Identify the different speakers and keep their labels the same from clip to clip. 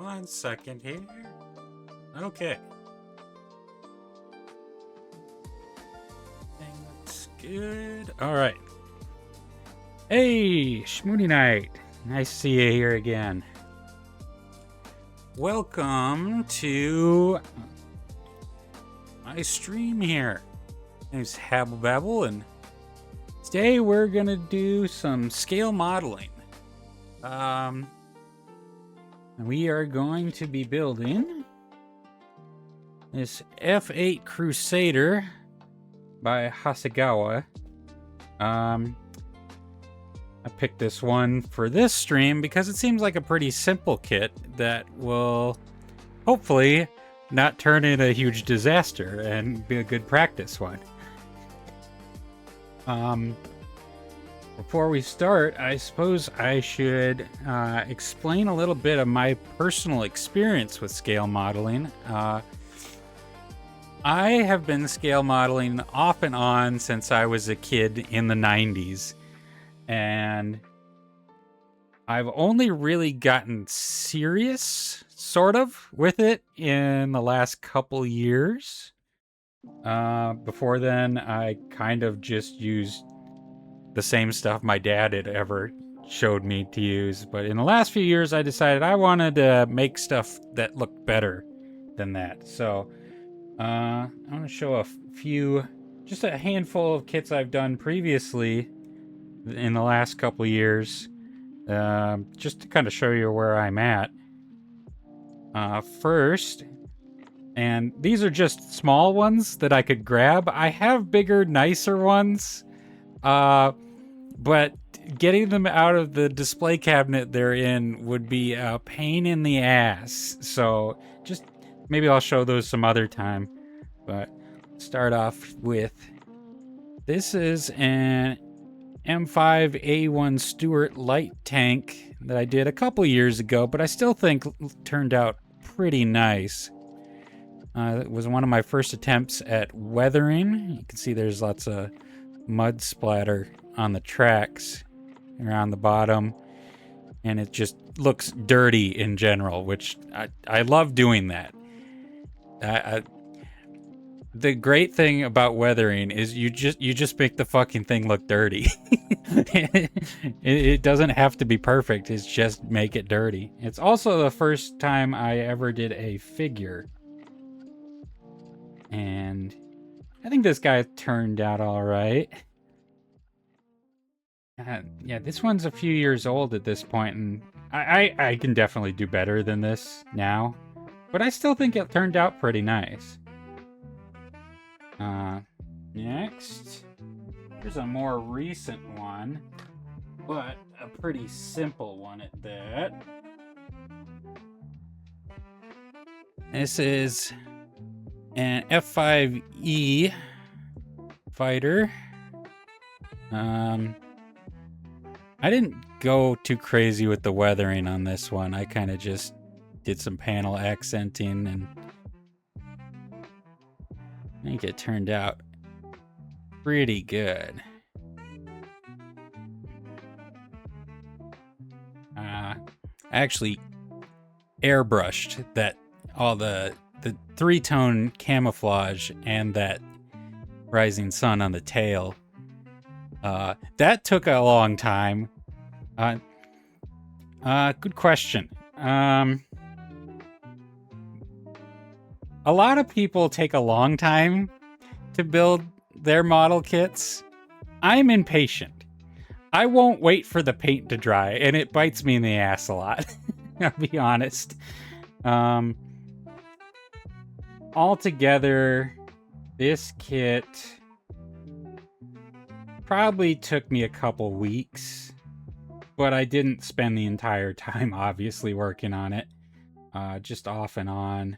Speaker 1: 1 second here. Okay. Everything looks good. All right. Hey, Schmoody Night. Nice to see you here again. Welcome to my stream here. My name's Habble Babble, and today we're gonna do some scale modeling. We are going to be building this F-8E Crusader by Hasegawa. I picked this one for this stream because it seems like a pretty simple kit that will hopefully not turn into a huge disaster and be a good practice one. Before we start, I suppose I should explain a little bit of my personal experience with scale modeling. I have been scale modeling off and on since I was a kid in the 90s. And I've only really gotten serious, sort of, with it in the last couple years. Before then, I kind of just used the same stuff my dad had ever showed me to use. But in the last few years, I decided I wanted to make stuff that looked better than that. So I'm going to show just a handful of kits I've done previously in the last couple years, just to kind of show you where I'm at. First, and these are just small ones that I could grab. I have bigger, nicer ones, but getting them out of the display cabinet they're in would be a pain in the ass. So just maybe I'll show those some other time. But start off with, this is an M5A1 Stuart light tank that I did a couple years ago, but I still think turned out pretty nice. It was one of my first attempts at weathering. You can see there's lots of mud splatter on the tracks around the bottom, and it just looks dirty in general, which I love doing that. The great thing about weathering is you just make the fucking thing look dirty. It doesn't have to be perfect. It's just make it dirty. It's also the first time I ever did a figure. And I think this guy turned out all right. Yeah, this one's a few years old at this point, and I can definitely do better than this now. But I still think it turned out pretty nice. Next, here's a more recent one, but a pretty simple one at that. This is an F-5E fighter. I didn't go too crazy with the weathering on this one. I kind of just did some panel accenting, and I think it turned out pretty good. I actually airbrushed all the three-tone camouflage and that rising sun on the tail. That took a long time. Good question. A lot of people take a long time to build their model kits. I'm impatient. I won't wait for the paint to dry, and it bites me in the ass a lot. I'll be honest. Altogether, this kit probably took me a couple weeks, but I didn't spend the entire time, obviously, working on it. Just off and on.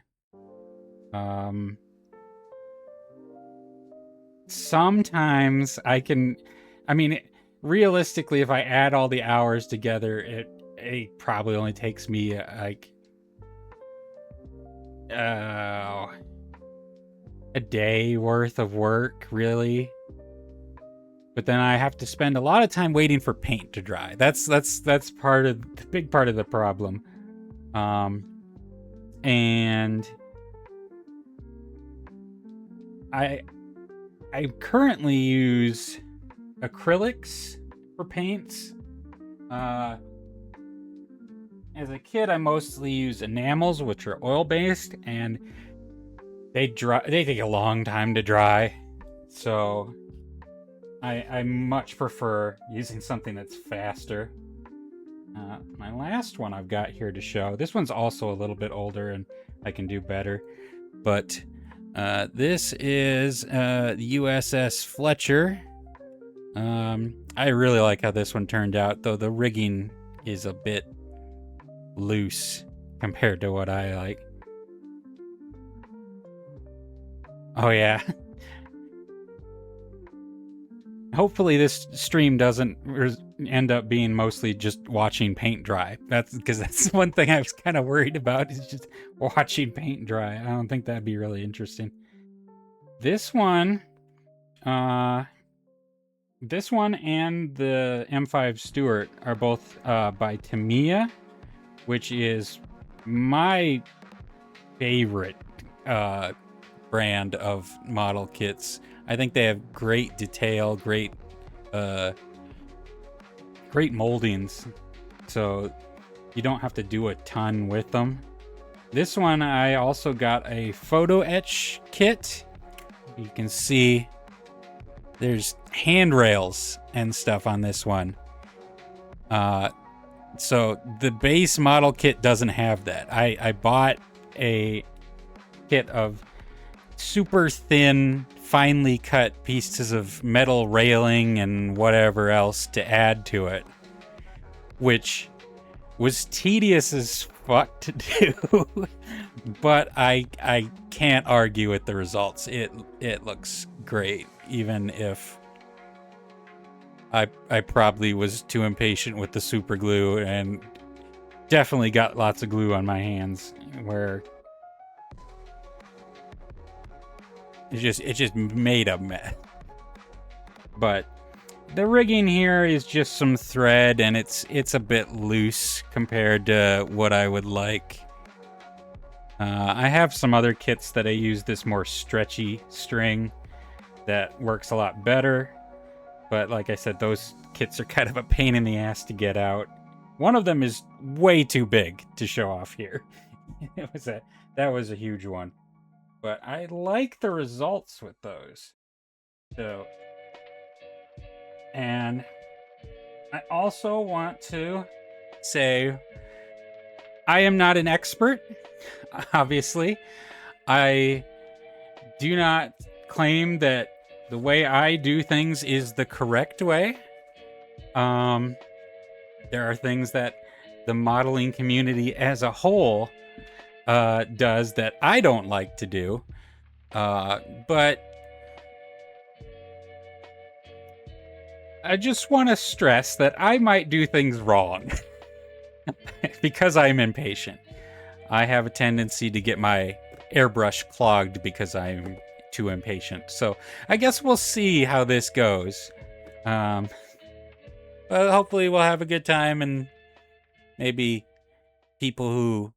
Speaker 1: Sometimes realistically, if I add all the hours together, it probably only takes me like a day worth of work, really. But then I have to spend a lot of time waiting for paint to dry. That's part of the big part of the problem. And I currently use acrylics for paints. As a kid, I mostly used enamels, which are oil-based, and they take a long time to dry. So I much prefer using something that's faster. My last one I've got here to show. This one's also a little bit older, and I can do better. But this is the USS Fletcher. I really like how this one turned out, though the rigging is a bit loose compared to what I like. Oh yeah. Hopefully this stream doesn't end up being mostly just watching paint dry. That's because that's one thing I was kind of worried about, is just watching paint dry. I don't think that'd be really interesting. This one and the M5 Stuart are both by Tamiya, which is my favorite brand of model kits. I think they have great detail, great moldings, so you don't have to do a ton with them. This one I also got a photo etch kit. You can see there's handrails and stuff on this one. So the base model kit doesn't have that. I bought a kit of super thin, finely cut pieces of metal railing and whatever else to add to it, which was tedious as fuck to do. But I can't argue with the results. It looks great, even if I probably was too impatient with the super glue and definitely got lots of glue on my hands, where it just made a mess. But the rigging here is just some thread, and it's a bit loose compared to what I would like. I have some other kits that I use this more stretchy string that works a lot better. But like I said, those kits are kind of a pain in the ass to get out. One of them is way too big to show off here. That was a huge one. But I like the results with those. So, and I also want to say I am not an expert, obviously. I do not claim that the way I do things is the correct way. There are things that the modeling community as a whole does that I don't like to do. But I just want to stress that I might do things wrong because I'm impatient. I have a tendency to get my airbrush clogged because I'm too impatient. So I guess we'll see how this goes. But hopefully we'll have a good time, and maybe people who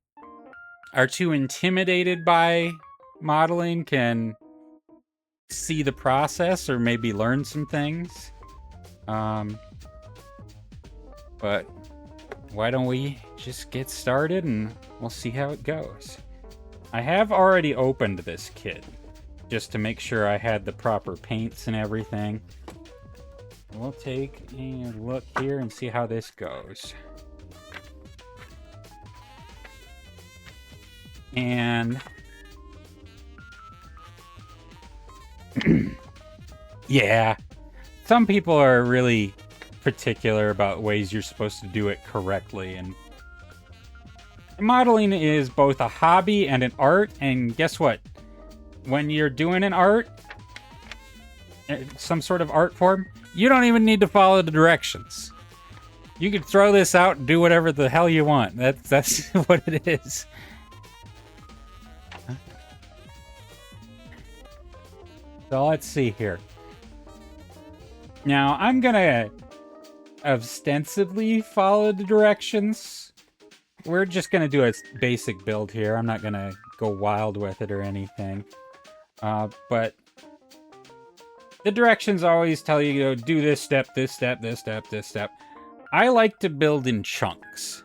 Speaker 1: are too intimidated by modeling can see the process or maybe learn some things. But why don't we just get started and we'll see how it goes. I have already opened this kit just to make sure I had the proper paints and everything. We'll take a look here and see how this goes. And yeah, some people are really particular about ways you're supposed to do it correctly, and modeling is both a hobby and an art. And guess what? When you're doing an art, some sort of art form, you don't even need to follow the directions. You can throw this out and do whatever the hell you want. That's what it is. So let's see here. Now, I'm gonna ostensibly follow the directions we're just gonna do a basic build here. I'm not gonna go wild with it or anything. But the directions always tell you, do this step, this step, this step, this step. I like to build in chunks.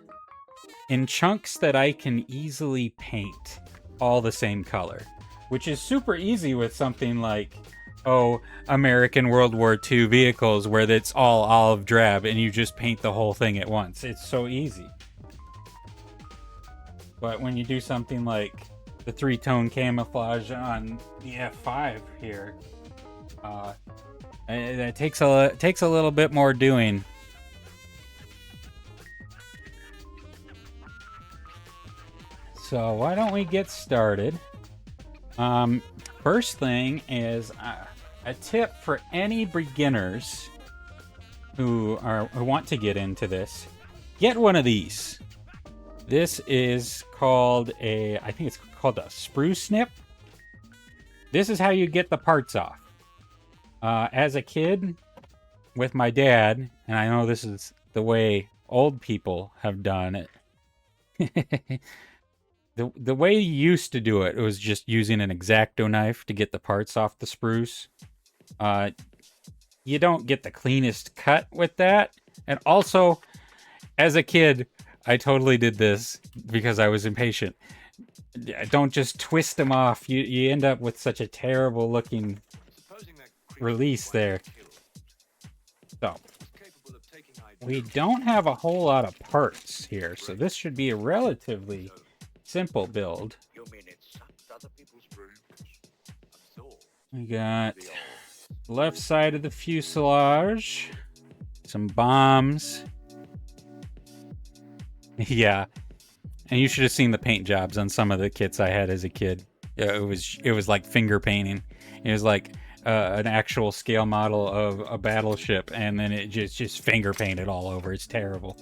Speaker 1: In chunks that I can easily paint all the same color. Which is super easy with something like, American World War II vehicles where it's all olive drab and you just paint the whole thing at once. It's so easy. But when you do something like the 3-tone camouflage on the F5 here, it takes a little bit more doing. So why don't we get started? First thing is a tip for any beginners who want to get into this. Get one of these. This is called I think it's called a sprue snip. This is how you get the parts off. As a kid with my dad, and I know this is the way old people have done it. The way you used to do it was just using an X-Acto knife to get the parts off the sprues. You don't get the cleanest cut with that. And also, as a kid, I totally did this because I was impatient. Don't just twist them off. You end up with such a terrible looking release there. So, we don't have a whole lot of parts here, so this should be a relatively simple build. We got left side of the fuselage, some bombs. Yeah, and you should have seen the paint jobs on some of the kits I had as a kid. It was like finger painting. It was like an actual scale model of a battleship, and then it just finger painted all over. It's terrible.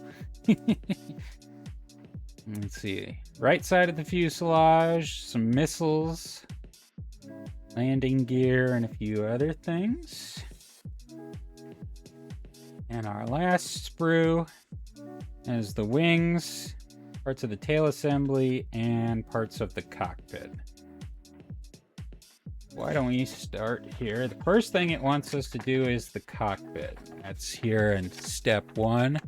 Speaker 1: Let's see. Right side of the fuselage, some missiles, landing gear, and a few other things. And our last sprue is the wings, parts of the tail assembly, and parts of the cockpit. Why don't we start here? The first thing it wants us to do is the cockpit. That's here in step 1.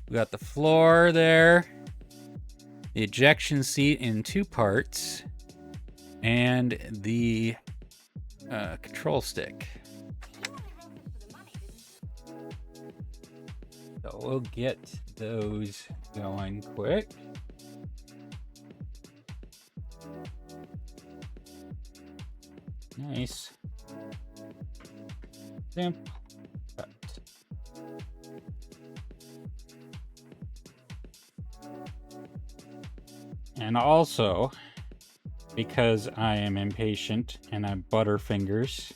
Speaker 1: We got the floor there. The ejection seat in 2 parts, and the control stick. So we'll get those going quick. Nice. Simple cut. And also, because I am impatient and I'm butterfingers,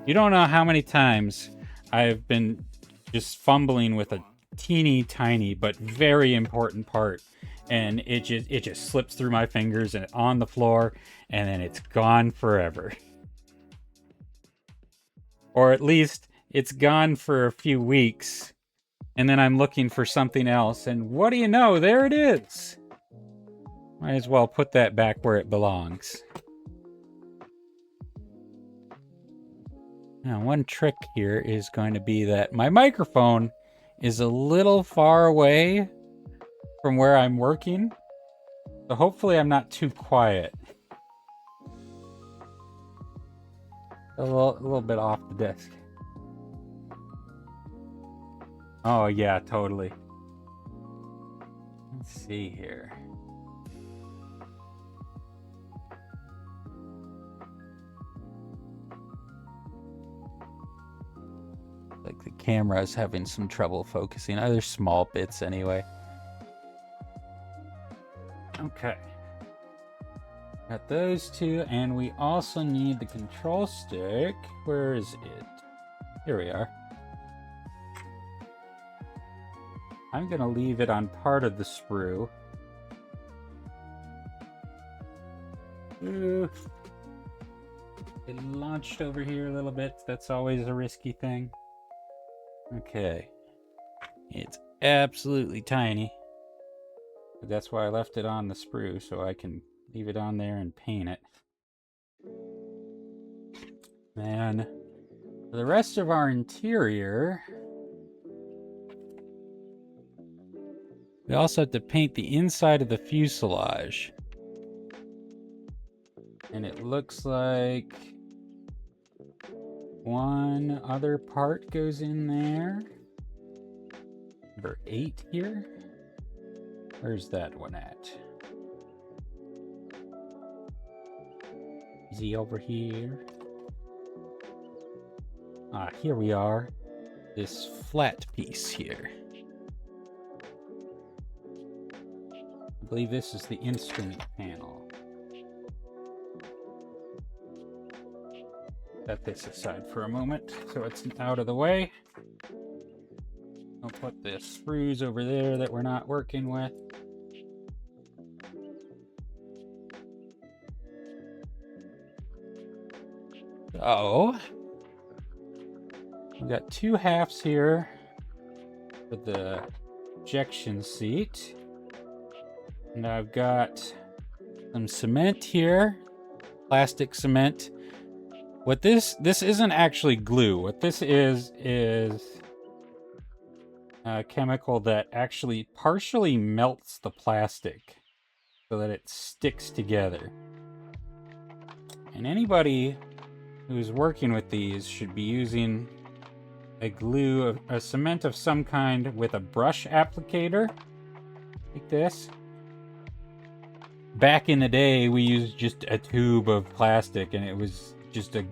Speaker 1: you don't know how many times I've been just fumbling with a teeny tiny but very important part, and it just slips through my fingers and on the floor, and then it's gone forever. Or at least it's gone for a few weeks, and then I'm looking for something else, and what do you know, there it is. Might as well put that back where it belongs. Now, one trick here is going to be that my microphone is a little far away from where I'm working, so hopefully I'm not too quiet. A little bit off the desk. Oh yeah, totally. Let's see here. Like the camera is having some trouble focusing. Other small bits anyway. Okay. Got those 2, and we also need the control stick. Where is it? Here we are. I'm gonna leave it on part of the sprue. Ooh. It launched over here a little bit. That's always a risky thing. Okay. It's absolutely tiny. That's why I left it on the sprue, so I can leave it on there and paint it. And for the rest of our interior, we also have to paint the inside of the fuselage. And it looks like one other part goes in there. Number 8 here. Where's that one at? Is he over here? Ah, here we are. This flat piece here. I believe this is the instrument panel. Set this aside for a moment so it's out of the way. I'll put the sprues over there that we're not working with. So, we've got 2 halves here for the ejection seat. And I've got some cement here, plastic cement. What this isn't actually glue. What this is a chemical that actually partially melts the plastic so that it sticks together. And anybody who's working with these should be using a glue, a cement of some kind with a brush applicator, like this. Back in the day, we used just a tube of plastic and it was just a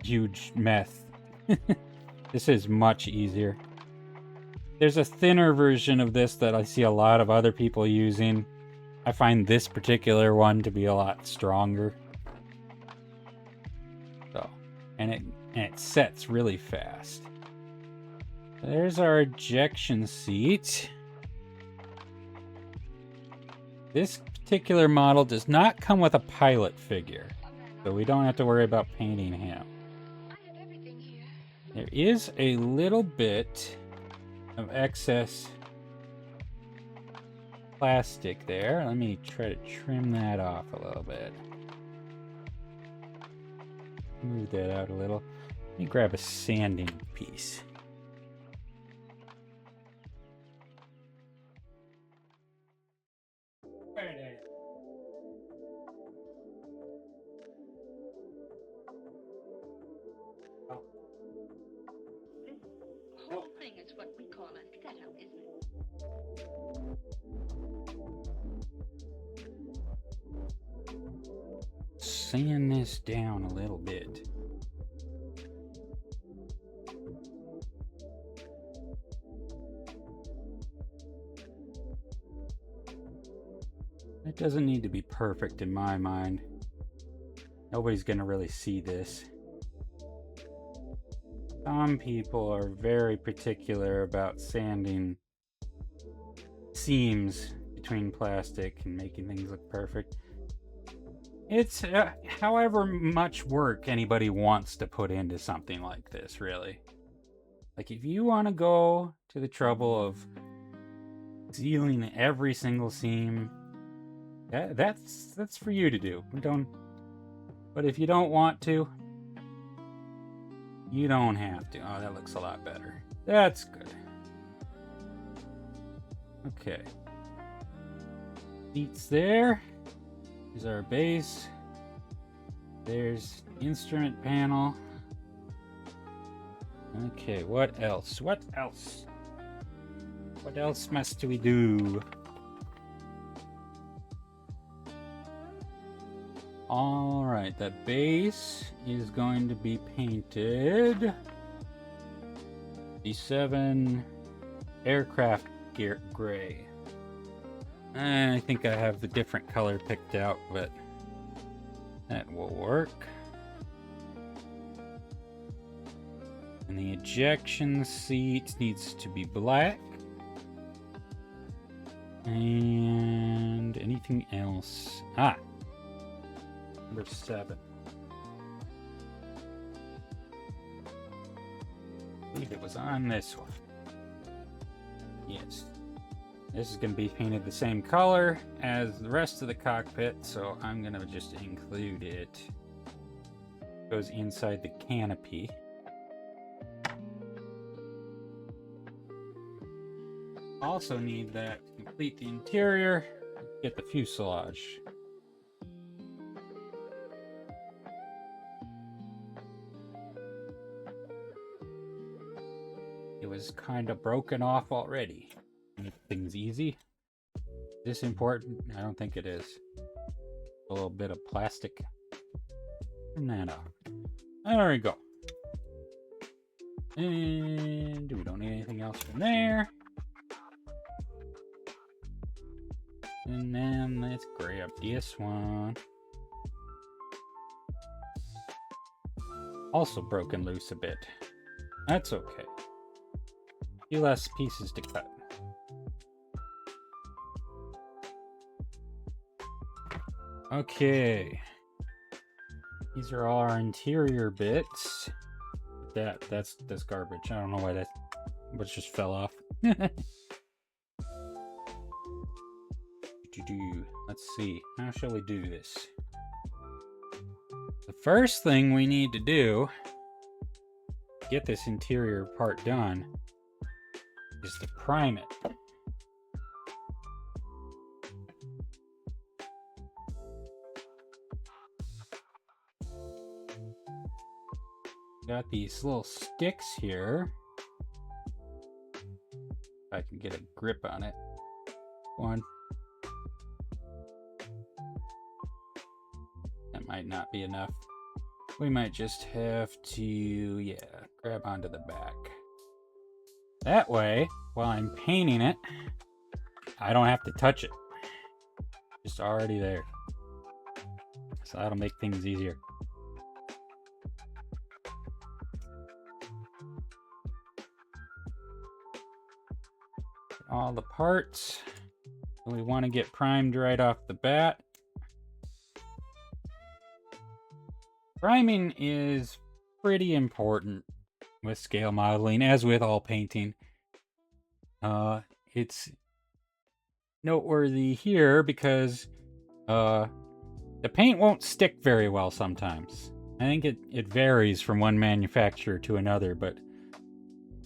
Speaker 1: huge mess. This is much easier. There's a thinner version of this that I see a lot of other people using. I find this particular one to be a lot stronger. So, and it sets really fast. There's our ejection seat. This particular model does not come with a pilot figure, so we don't have to worry about painting him. There is a little bit of excess plastic there. Let me try to trim that off a little bit. Move that out a little. Let me grab a sanding piece.
Speaker 2: This whole thing is what we call a setup, isn't it?
Speaker 1: Sand this down a little bit. It doesn't need to be perfect in my mind. Nobody's gonna really see this. Some people are very particular about sanding seams between plastic and making things look perfect. It's however much work anybody wants to put into something like this, really. Like, if you want to go to the trouble of sealing every single seam, that's for you to do. But if you don't want to, you don't have to. Oh, that looks a lot better. That's good. Okay. Seats there. Here's our base. There's instrument panel. Okay, what else? What else? What else must we do? All right, the base is going to be painted B7 aircraft gear gray. I think I have the different color picked out, but that will work. And the ejection seat needs to be black. And anything else? Ah, number 7. I believe it was on this one. Yes. This is going to be painted the same color as the rest of the cockpit, so I'm going to just include it. It goes inside the canopy. Also need that to complete the interior, get the fuselage. It was kind of broken off already. Make things easy. Is this important? I don't think it is. A little bit of plastic. Turn that off. There we go. And we don't need anything else from there. And then let's grab this one. Also broken loose a bit. That's okay. A few less pieces to cut. Okay. These are all our interior bits. That's garbage. I don't know why that just fell off. Let's see. How shall we do this? The first thing we need to do, get this interior part done, is to prime it. Got these little sticks here. If I can get a grip on it. One. That might not be enough. We might just have to, grab onto the back. That way, while I'm painting it, I don't have to touch it. It's already there. So that'll make things easier. All the parts. We want to get primed right off the bat. Priming is pretty important with scale modeling, as with all painting. It's noteworthy here because the paint won't stick very well sometimes. I think it varies from one manufacturer to another, but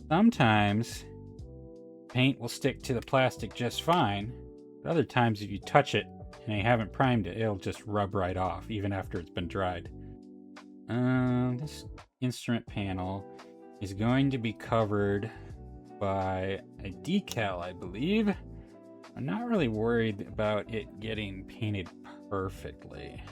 Speaker 1: sometimes paint will stick to the plastic just fine. But other times if you touch it and you haven't primed it, it'll just rub right off even after it's been dried. This instrument panel is going to be covered by a decal, I believe. I'm not really worried about it getting painted perfectly.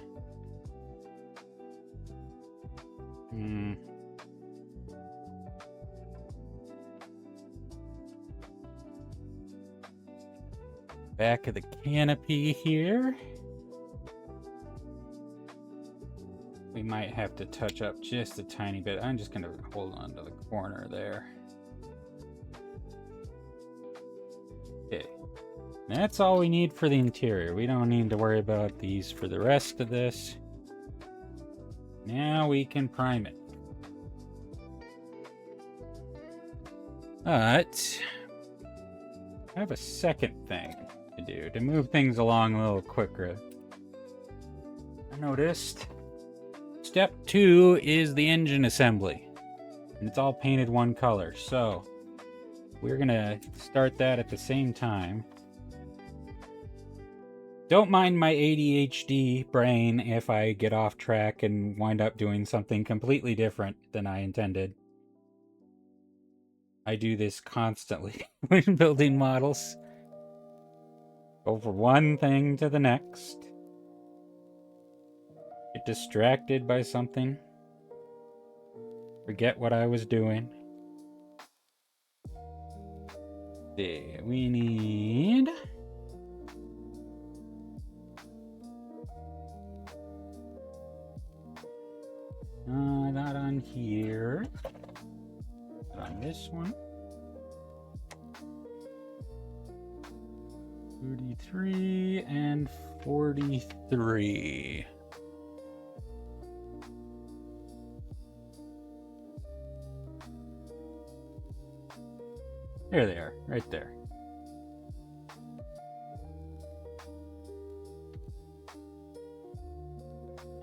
Speaker 1: Back of the canopy here. We might have to touch up just a tiny bit. I'm just going to hold on to the corner there. Okay. That's all we need for the interior. We don't need to worry about these for the rest of this. Now we can prime it. But I have a second thing to do to move things along a little quicker. I noticed step 2 is the engine assembly, and it's all painted one color, so we're gonna start that at the same time. Don't mind my ADHD brain if I get off track and wind up doing something completely different than I intended. I do this constantly when building models. Go from one thing to the next. Get distracted by something. Forget what I was doing. There, we need... not on here. Not on this one. 33 and 43. There they are, right there.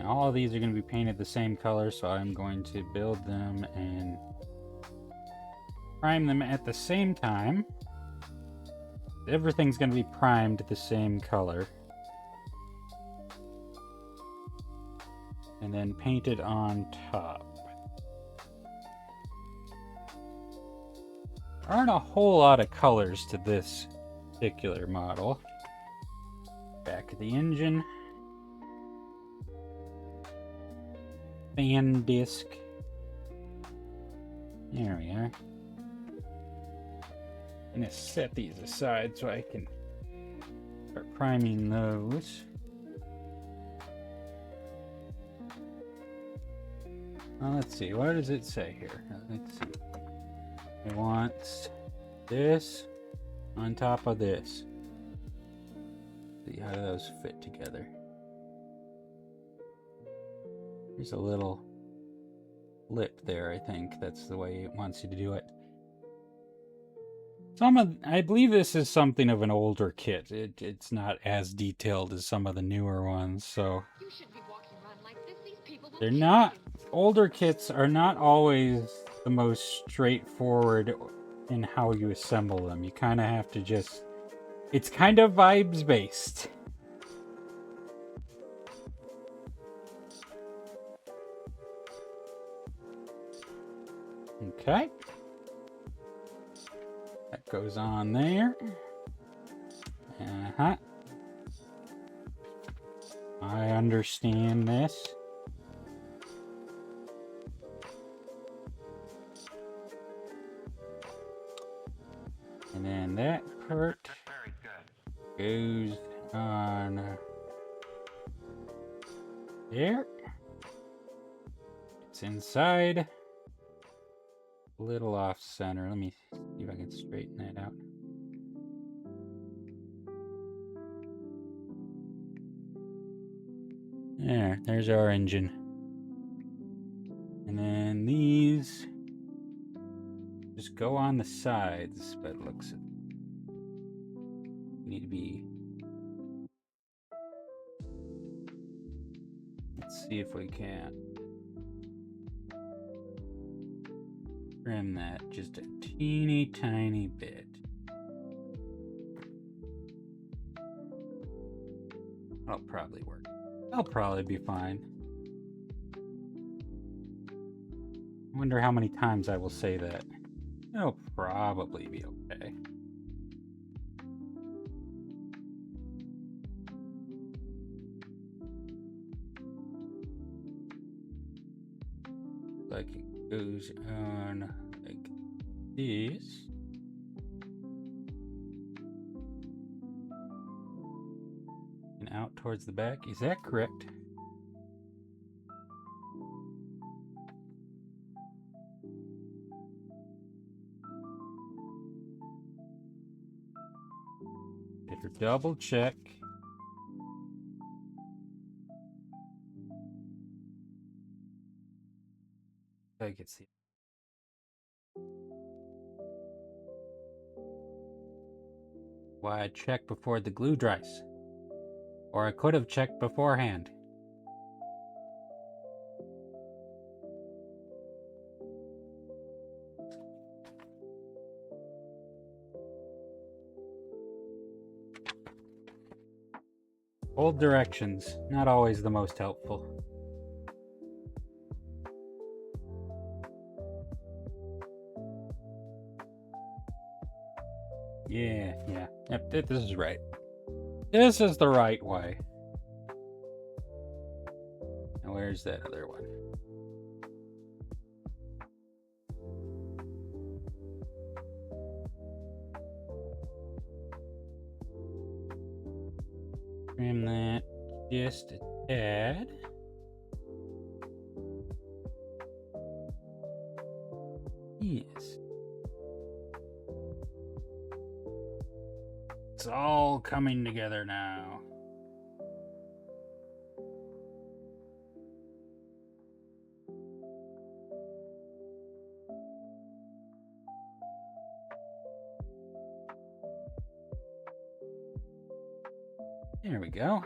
Speaker 1: And all of these are going to be painted the same color, so I'm going to build them and prime them at the same time. Everything's going to be primed the same color. And then painted on top. There aren't a whole lot of colors to this particular model. Back of the engine. Fan disc. There we are. I'm gonna set these aside so I can start priming those. Well, let's see, what does it say here? Let's see. It wants this on top of this. Let's see how do those fit together. There's a little lip there, I think. That's the way it wants you to do it. I believe this is something of an older kit. It's not as detailed as some of the newer ones, so they're not. Older kits are not always the most straightforward in how you assemble them. You kind of have to just. It's kind of vibes based. Okay. That goes on there. Uh-huh. I understand this. And then that part goes on there. It's inside. A little off center. Let me see if I can straighten that out. There's our engine. And then these just go on the sides, but it looks need to be. Let's see if we can trim that just a teeny tiny bit. That'll probably work. That'll probably be fine. I wonder how many times I will say that. It'll probably be okay. Like it goes on like this. And out towards the back. Is that correct? Better double check. I can see. Why I check before the glue dries. Or I could have checked beforehand. Old directions, not always the most helpful. Yeah. Yep, this is right. This is the right way. Now where's that other one? Trim that just a tad. Yes. It's all coming together now. There we go.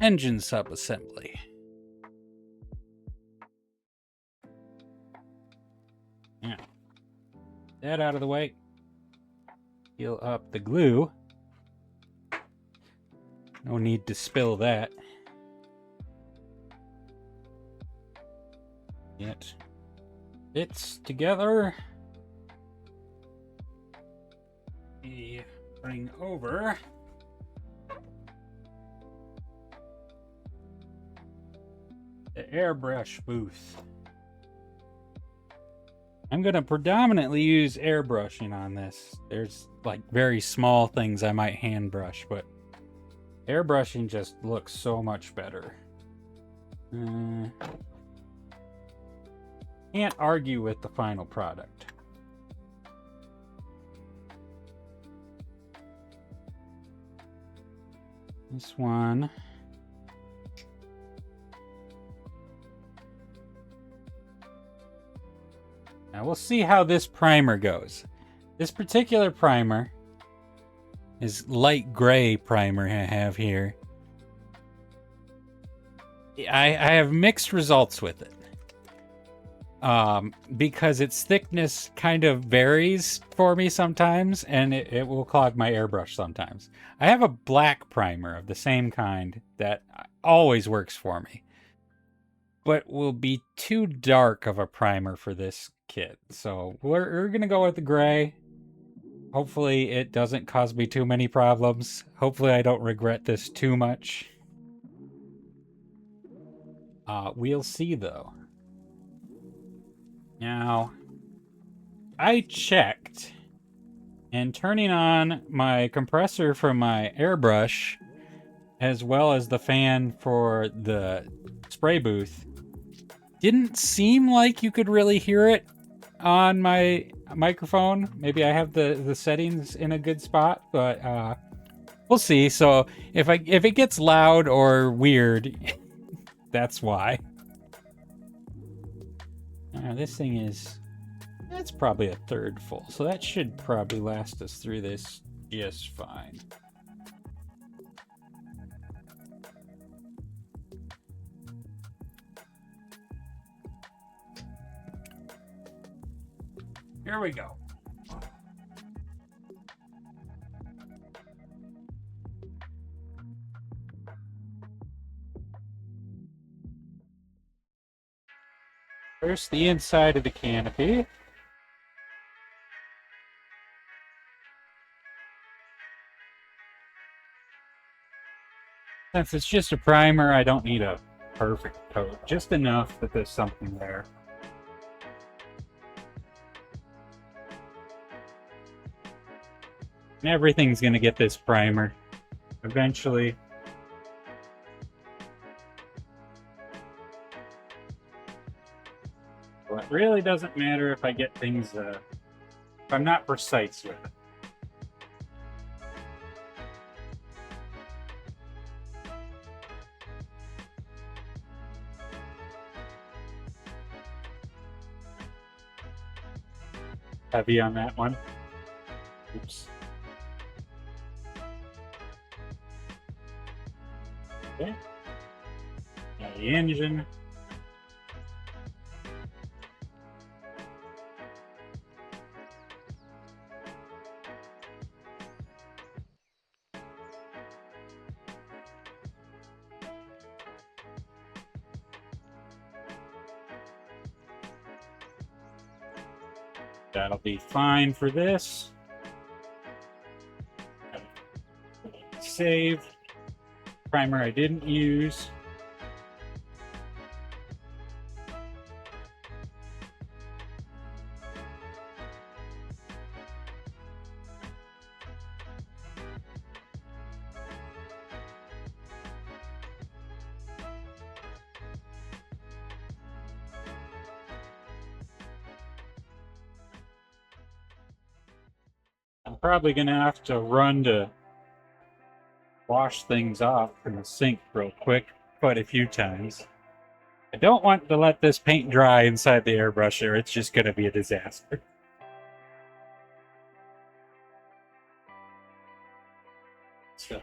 Speaker 1: engine subassembly. Now, that out of the way. Heal up the glue. No need to spill that. It fits together. We bring over the airbrush booth. I'm going to predominantly use airbrushing on this. There's like very small things I might hand brush, but airbrushing just looks so much better. Can't argue with the final product. This one. Now we'll see how this primer goes. This particular primer is light gray primer I have here. I have mixed results with it. Because its thickness kind of varies for me sometimes, and it will clog my airbrush sometimes. I have a black primer of the same kind that always works for me, but will be too dark of a primer for this kit. So we're gonna go with the gray. Hopefully it doesn't cause me too many problems. Hopefully I don't regret this too much. We'll see though. Now, I checked, and turning on my compressor from my airbrush, as well as the fan for the spray booth, didn't seem like you could really hear it on my microphone. Maybe I have the settings in a good spot, but we'll see. So if it gets loud or weird, that's why. This thing is, that's probably a third full, so that should probably last us through this just fine. Here we go. First, the inside of the canopy. Since it's just a primer, I don't need a perfect coat. Just enough that there's something there. And everything's gonna get this primer eventually. Well, it really doesn't matter if I get things, if I'm not precise with it. Heavy on that one. Oops. Okay. Now the engine. That'll be fine for this. Save. Primer I didn't use. I'm probably gonna have to run to wash things off from the sink real quick quite a few times. I don't want to let this paint dry inside the airbrush or it's just gonna be a disaster. So,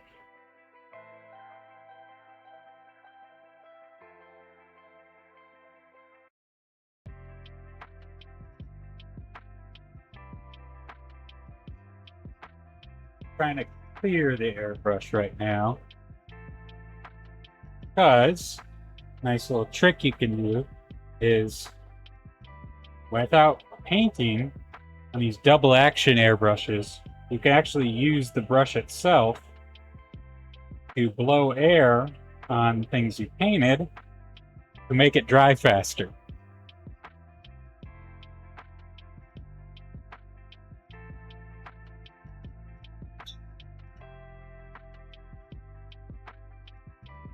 Speaker 1: trying to clear the airbrush right now. Because, nice little trick you can do is, without painting on these double action airbrushes, you can actually use the brush itself to blow air on things you painted to make it dry faster.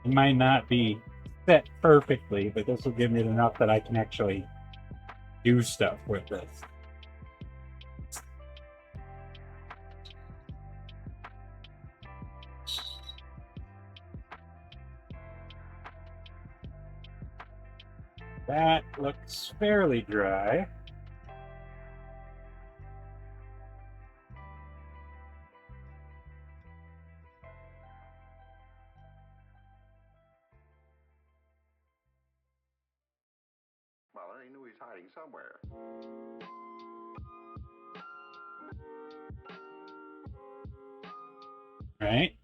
Speaker 1: It might not be set perfectly, but this will give me enough that I can actually do stuff with this. That looks fairly dry.
Speaker 3: Well, he knew he's hiding somewhere.
Speaker 1: Right?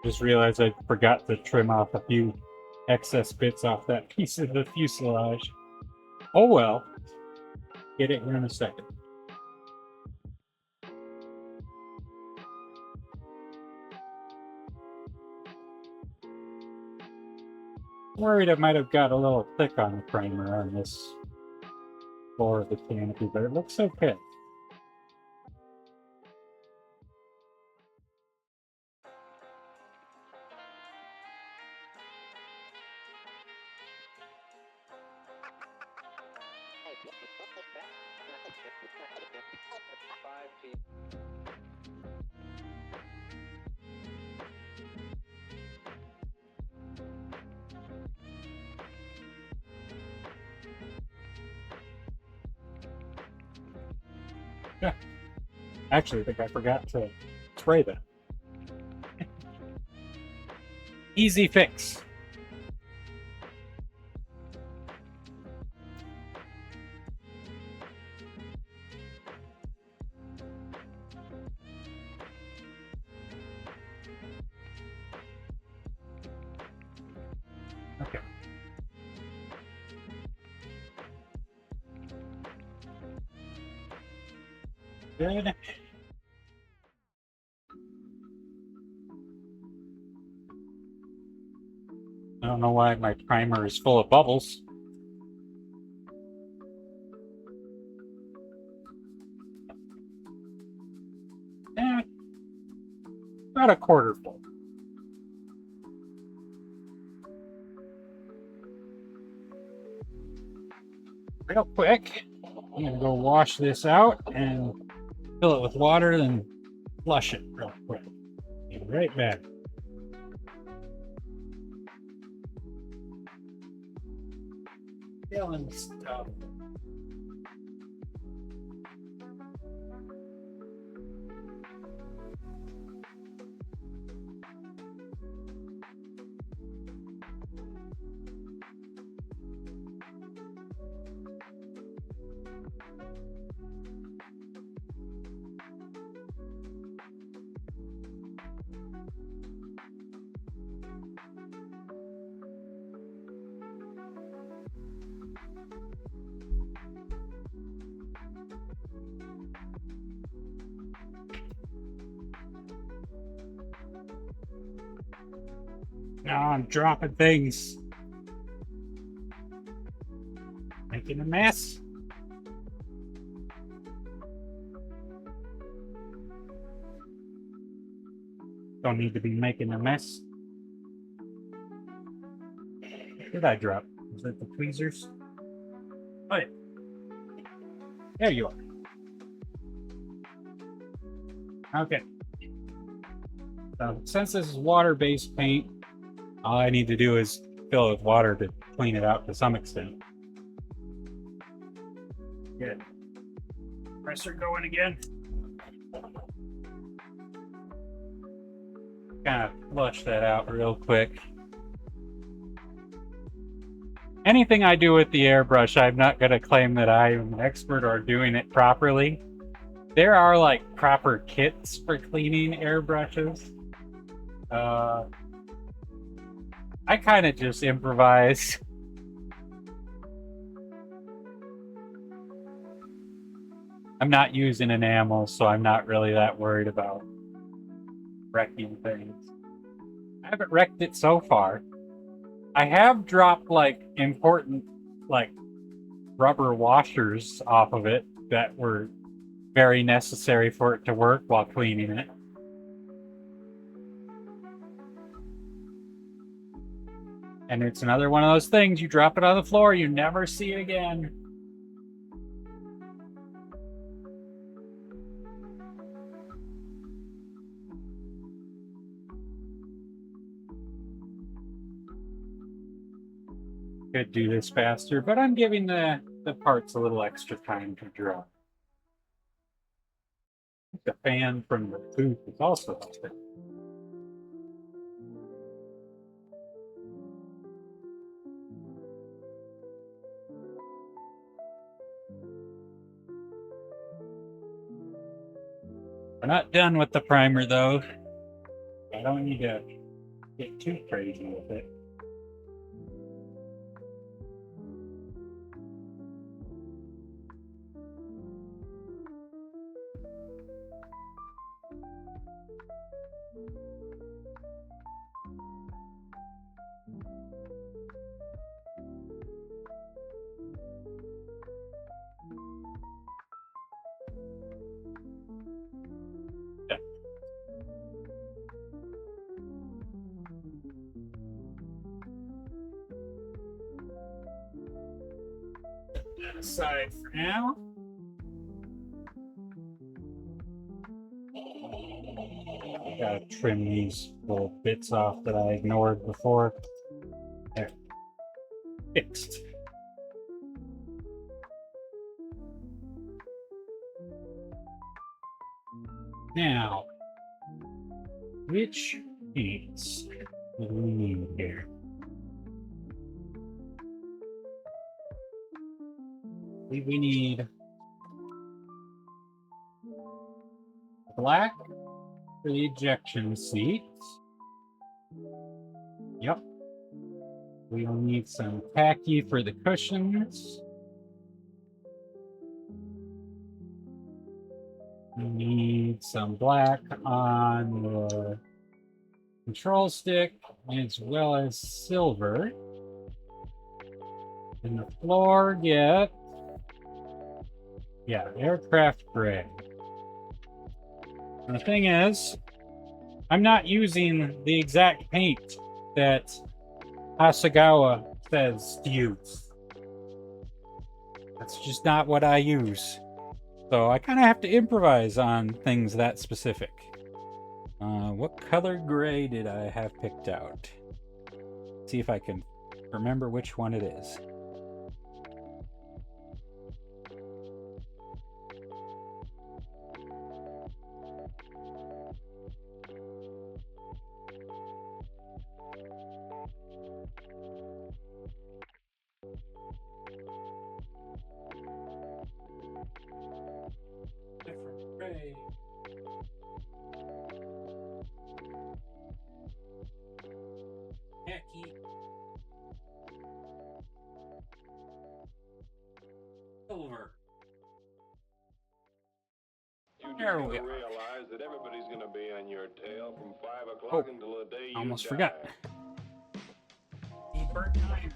Speaker 1: Just realized I forgot to trim off a few excess bits off that piece of the fuselage. Oh well. Get it here in a second. Worried it might have got a little thick on the primer on this floor of the canopy, but it looks okay. Yeah. Actually, I think I forgot to spray that. Easy fix. Okay. Good. I don't know why my primer is full of bubbles. About a quarter full. Real quick, I'm gonna go wash this out and fill it with water, then flush it real quick. Be right back. Filling stuff. Now I'm dropping things. Making a mess. Don't need to be making a mess. What did I drop? Was that the tweezers? Oh yeah. There you are. Okay. So since this is water-based paint, all I need to do is fill it with water to clean it out to some extent. Good. Pressure going again. kind of flush that out real quick. Anything I do with the airbrush, I'm not going to claim that I'm an expert or doing it properly. There are like proper kits for cleaning airbrushes. I kind of just improvise. I'm not using enamel, so I'm not really that worried about wrecking things. I haven't wrecked it so far. I have dropped like important like rubber washers off of it that were very necessary for it to work while cleaning it. And it's another one of those things, you drop it on the floor, you never see it again. Could do this faster, but I'm giving the parts a little extra time to dry. The fan from the booth is also helping. We're not done with the primer though. I don't need to get too crazy with it. Aside for now. I gotta trim these little bits off that I ignored before. There. Fixed. Now, which paints do we need here? I believe we need black for the ejection seats. Yep. We'll need some khaki for the cushions. We need some black on the control stick as well as silver. And the floor get, yeah, aircraft gray. And the thing is, I'm not using the exact paint that Asagawa says to use. That's just not what I use. So I kind of have to improvise on things that specific. What color gray did I have picked out? See if I can remember which one it is. Different gray. Khaki. Silver. There we go.
Speaker 4: Realize that everybody's going to be on your tail from 5 o'clock
Speaker 1: Oh,
Speaker 4: until the day you
Speaker 1: almost
Speaker 4: die.
Speaker 1: forgot. Deeper dive.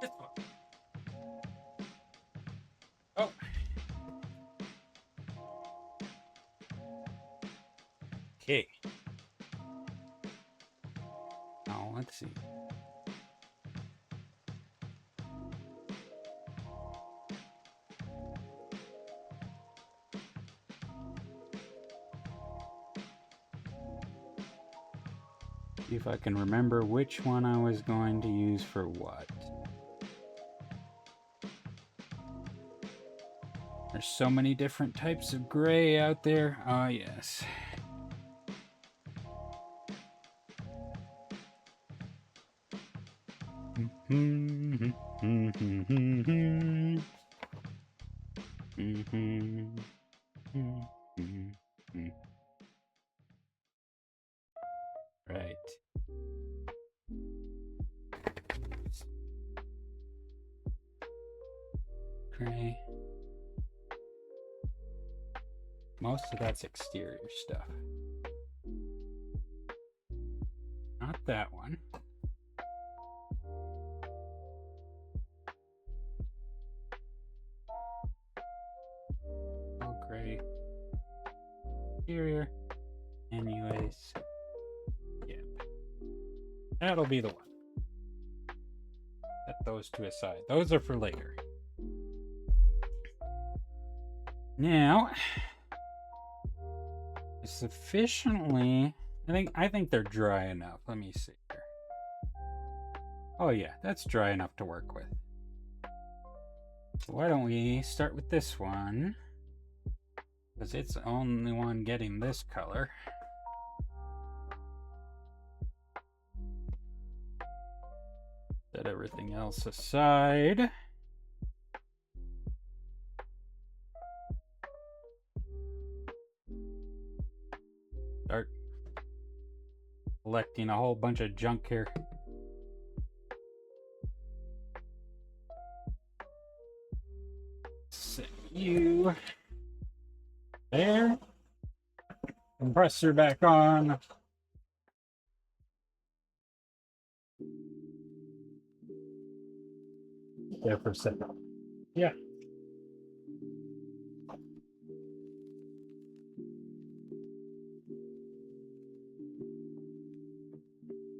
Speaker 1: This one. Oh. Okay. Now let's see. See if I can remember which one I was going to use for what. There's There's so many different types of gray out there. Oh, yes. Right. Gray. Most of that's exterior stuff. Not that one. Oh, gray. Exterior. Anyways. Yep. That'll be the one. Set those to a side. Those are for later. Now, sufficiently. I think they're dry enough. Let me see here. Oh yeah, that's dry enough to work with. So why don't we start with this one? Because it's the only one getting this color. Set everything else aside. Start collecting a whole bunch of junk here. Set you there. Compressor back on. There for a second. Yeah.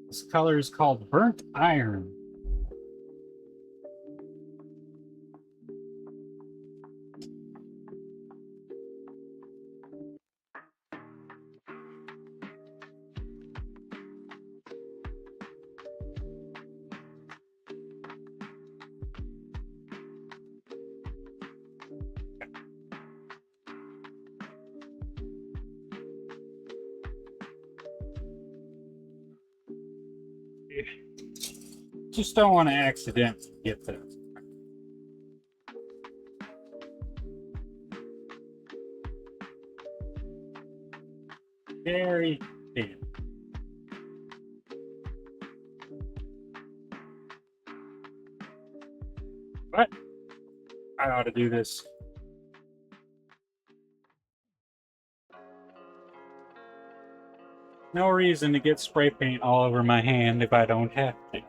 Speaker 1: This color is called burnt iron. Just don't want to accidentally get the very thin. But I ought to do this. No reason to get spray paint all over my hand if I don't have to.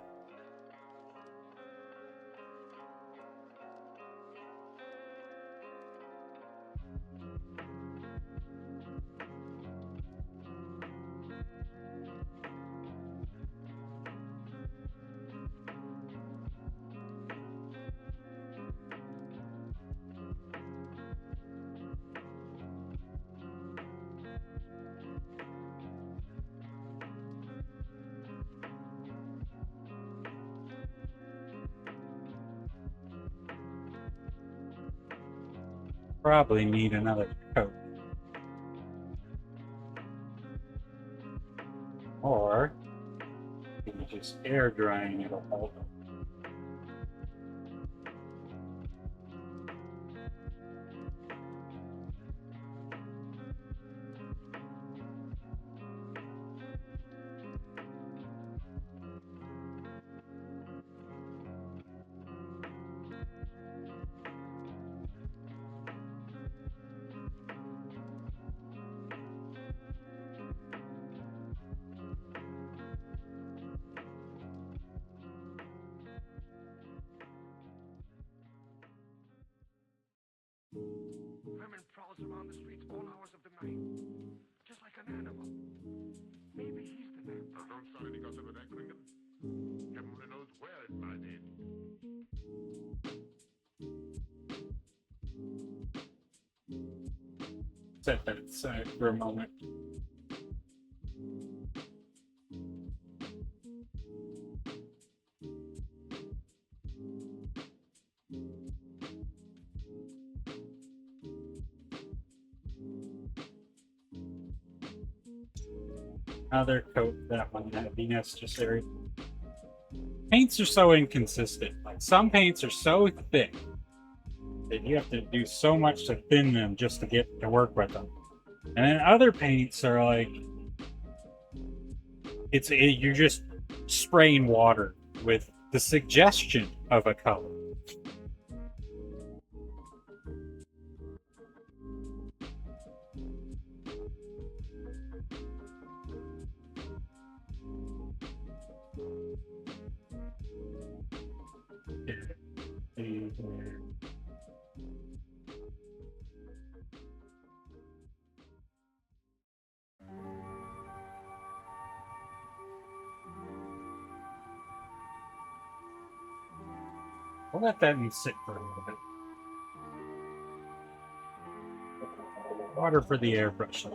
Speaker 1: Probably need another coat. Or maybe just air drying it'll hold.
Speaker 3: Vermin prowls around the streets all hours of the night, just like an animal. Maybe he's the vampire. Don't start any gossip with that, Kringle. Heaven only knows where it might end.
Speaker 1: Set that aside for a moment. another coat that one that'd be necessary. Paints are so inconsistent. Like some paints are so thick that you have to do so much to thin them just to get to work with them. And then other paints are like you're just spraying water with the suggestion of a color. We'll let that sit for a little bit. Water for the airbrush.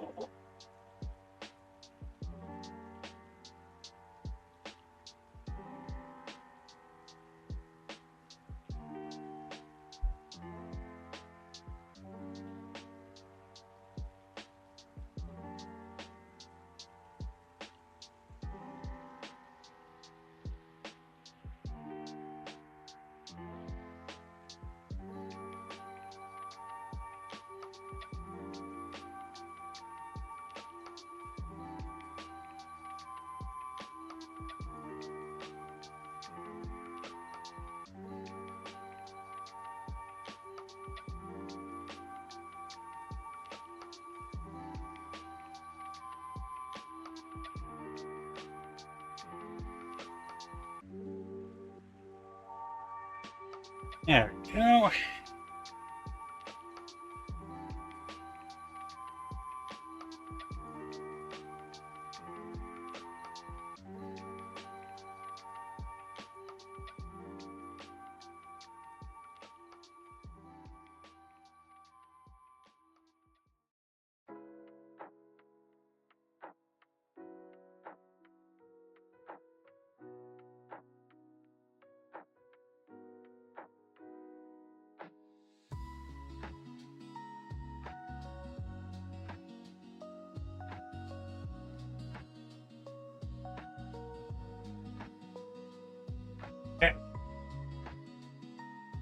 Speaker 1: There we go. Okay.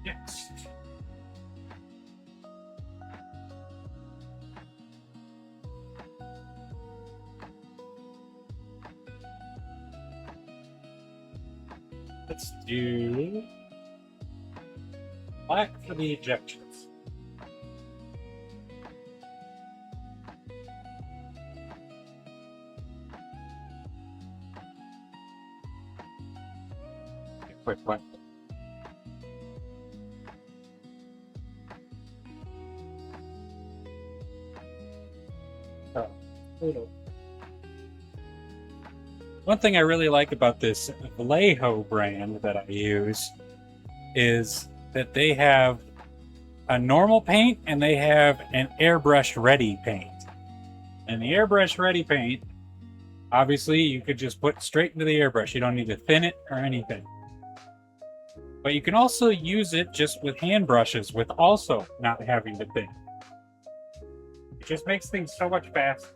Speaker 1: Next. Let's do black for the ejections. Quick one. One thing I really like about this Vallejo brand that I use is that they have a normal paint and they have an airbrush ready paint. And the airbrush ready paint, obviously you could just put straight into the airbrush. You don't need to thin it or anything. But you can also use it just with hand brushes with also not having to thin. It just makes things so much faster.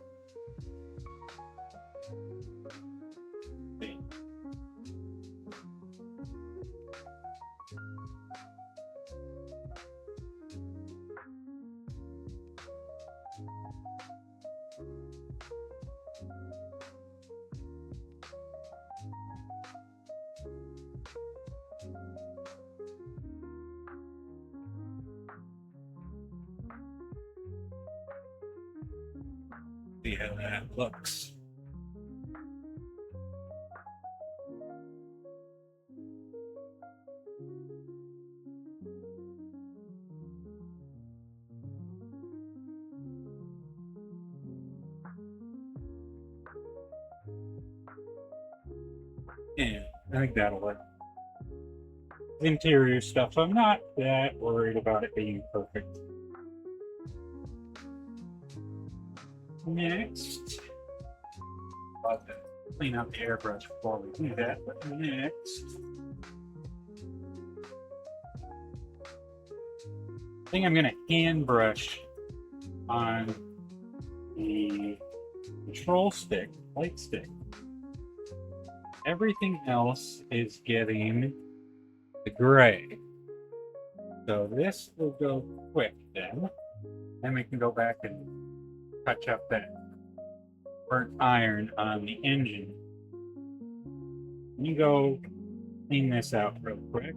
Speaker 1: See how that looks. Yeah, I think that'll work. Interior stuff, I'm not that worried about it being perfect. Next, I'll have to clean out the airbrush before we do that, but next, I think I'm going to hand brush on the control stick, light stick. Everything else is getting the gray. So this will go quick then. Then we can go back and touch up that burnt iron on the engine. Let me go clean this out real quick.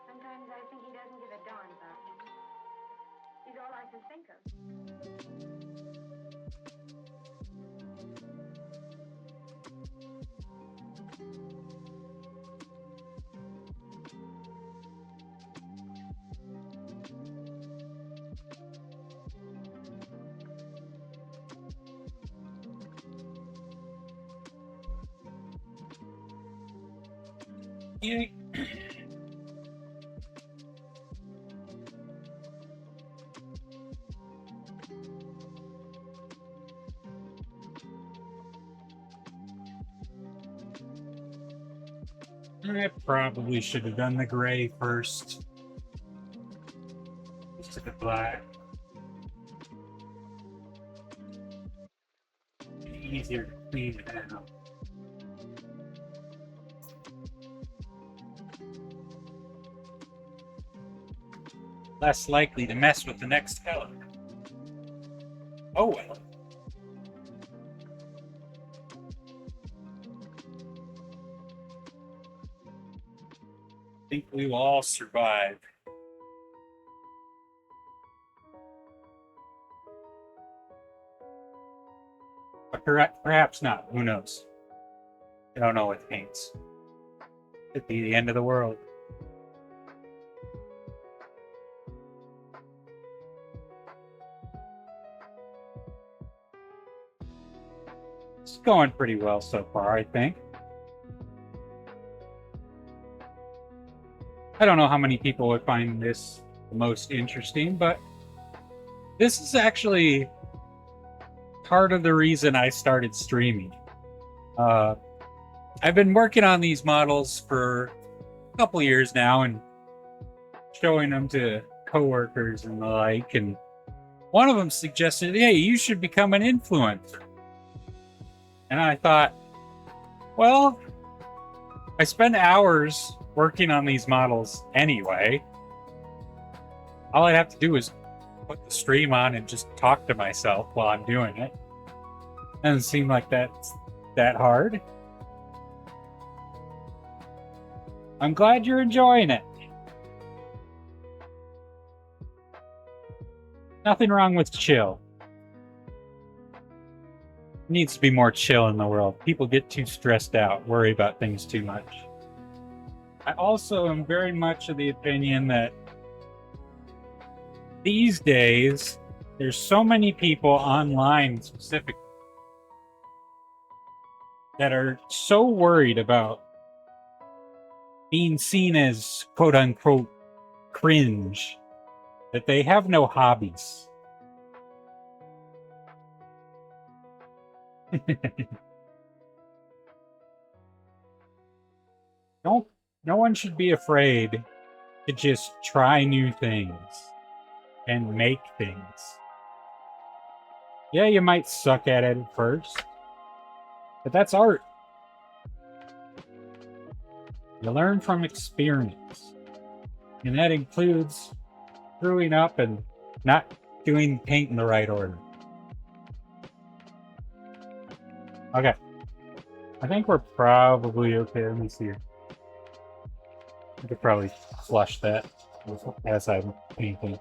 Speaker 5: Sometimes I think he doesn't give a darn about me. He's all I can think of.
Speaker 1: Yeah. I probably should have done the gray first. Just to the black. Easier to clean it out. Less likely to mess with the next color. Oh well. I think we will all survive. But perhaps not. Who knows? I don't know with paints. Could be the end of the world. It's going pretty well so far, I think. I don't know how many people would find this the most interesting, but this is actually part of the reason I started streaming. I've been working on these models for a couple years now and showing them to coworkers and the like, and one of them suggested, hey, you should become an influencer. And I thought, well, I spend hours working on these models anyway. All I have to do is put the stream on and just talk to myself while I'm doing it. Doesn't seem like that's that hard. I'm glad you're enjoying it. Nothing wrong with chill. Needs to be more chill in the world. People get too stressed out, worry about things too much. I also am very much of the opinion that these days, there's so many people online specifically that are so worried about being seen as quote unquote cringe that they have no hobbies. No one should be afraid to just try new things and make things. Yeah, you might suck at it at first, but that's art. You learn from experience, and that includes screwing up and not doing paint in the right order. Okay. I think we're probably okay. Let me see. I could probably flush that as I'm painting.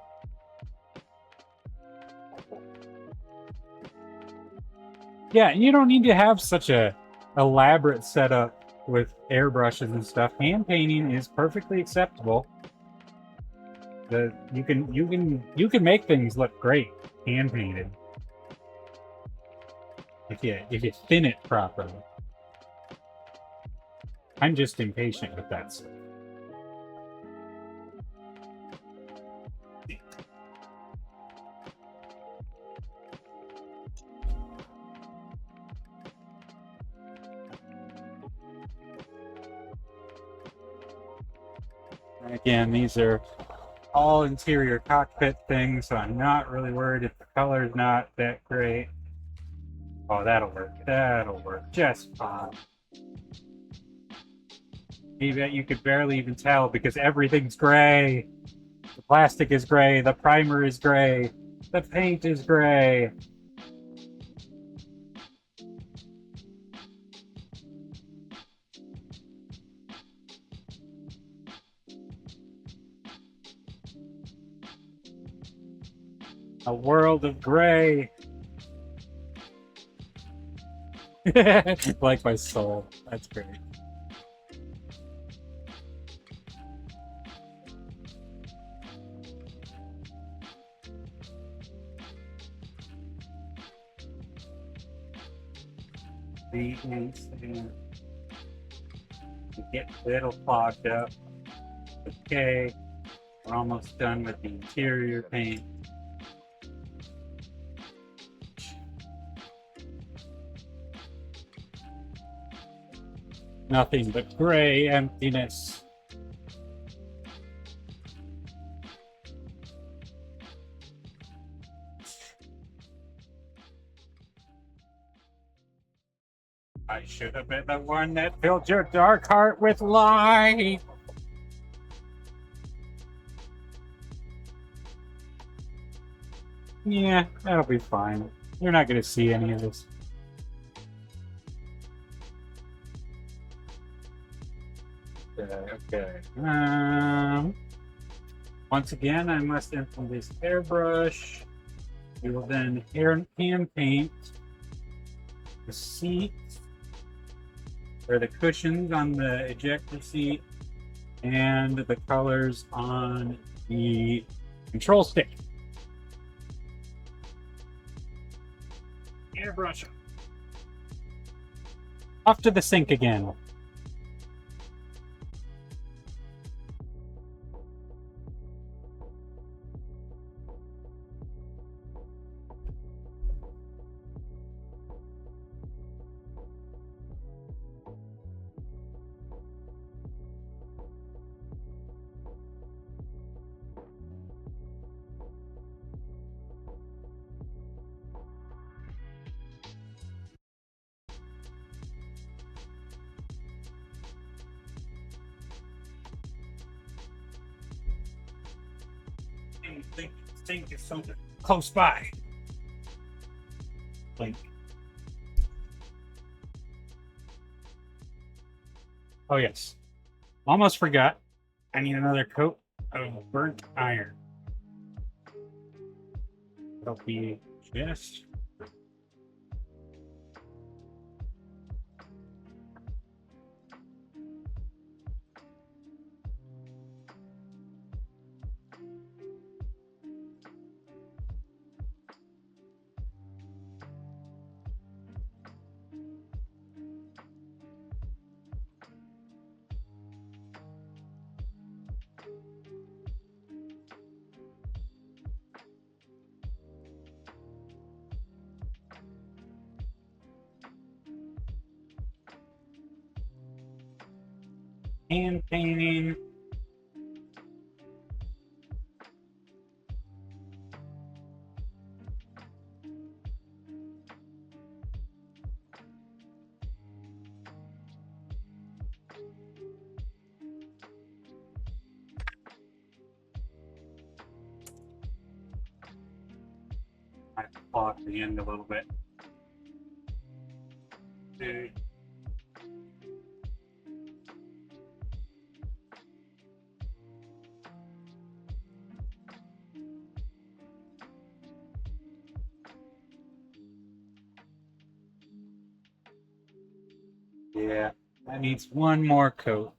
Speaker 1: Yeah, you don't need to have such a elaborate setup with airbrushes and stuff. Hand painting is perfectly acceptable. You can make things look great hand painted if you thin it properly. I'm just impatient with that stuff. Again, these are all interior cockpit things, so I'm not really worried if the color's not that great. Oh, that'll work. That'll work just fine. I bet you could barely even tell because everything's gray. The plastic is gray, the primer is gray, the paint is gray. A world of gray. Like my soul. That's great. The instant. Get a little clogged up. Okay. We're almost done with the interior paint. Nothing but gray emptiness. I should have been the one that filled your dark heart with light. Yeah, that'll be fine. You're not going to see any of this. Okay. Once again, I must empty this airbrush. We will then hand paint the seat, or the cushions on the ejector seat, and the colors on the control stick. Airbrush. Off to the sink again. Think of something close by. Like, oh yes, almost forgot. I need another coat of burnt iron. That'll be just. Hand painting. I have to block the end a little bit. Dude. Yeah, that needs one more coat.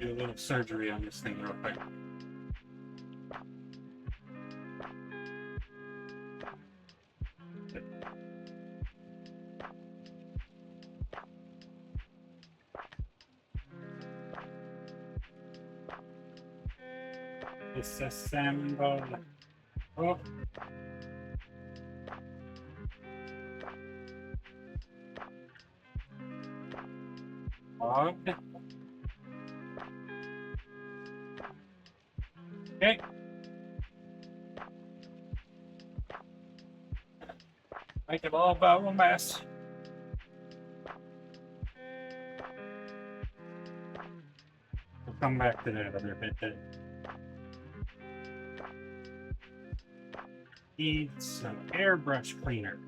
Speaker 1: Do a little surgery on this thing real quick. Disassemble. Oh. Logged. Okay. Make it all about a mess. We'll come back to that other bit then. Need some airbrush cleaner.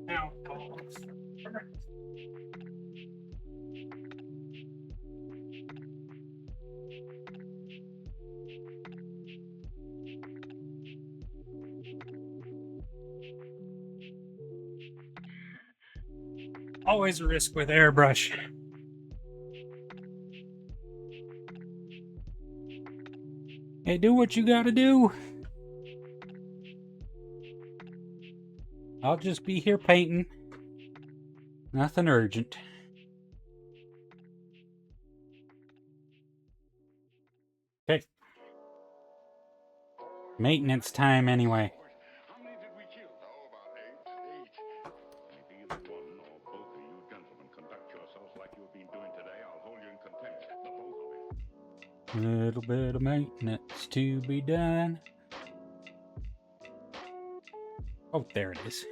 Speaker 1: Now, always a risk with airbrush. Hey, do what you gotta do. I'll just be here painting. Nothing urgent. Okay. Maintenance time anyway.
Speaker 3: How many did we kill? Oh, about eight. If either one or both of you gentlemen conduct yourselves like you've been doing today, I'll hold you in contempt. The both of you.
Speaker 1: Little bit of maintenance to be done. Oh, there it is.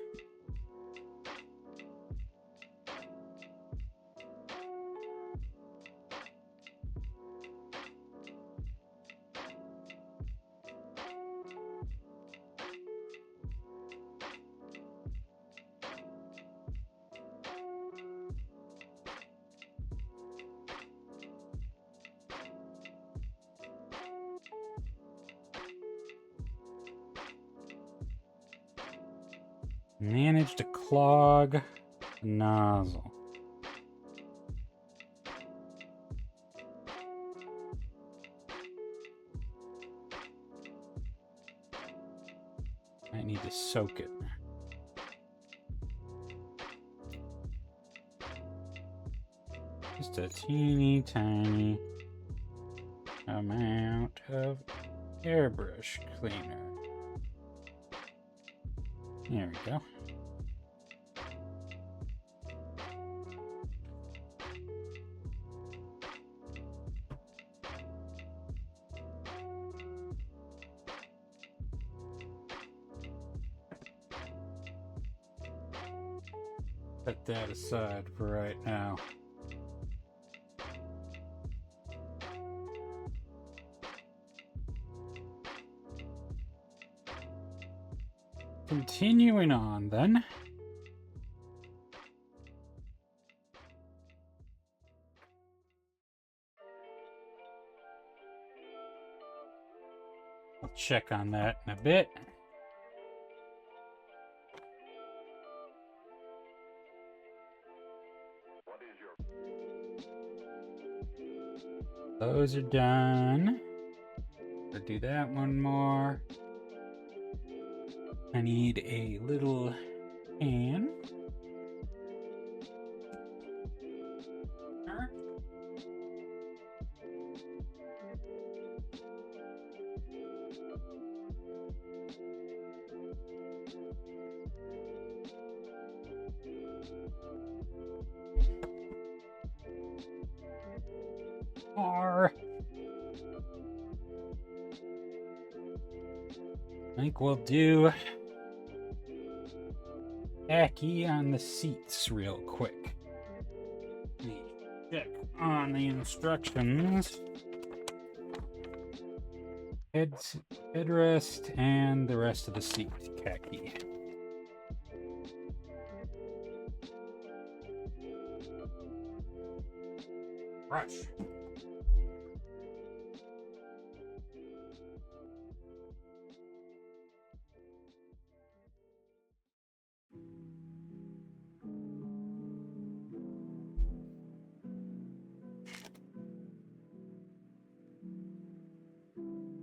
Speaker 1: Managed to clog the nozzle. I need to soak it. Just a teeny tiny amount of airbrush cleaner. There we go. Put that aside for right now. Continuing on then. I'll check on that in a bit. Those are done. I'll do that one more. I need a little pan. I think we'll do khaki on the seats real quick. Let me check on the instructions. Headrest and the rest of the seat khaki. Brush.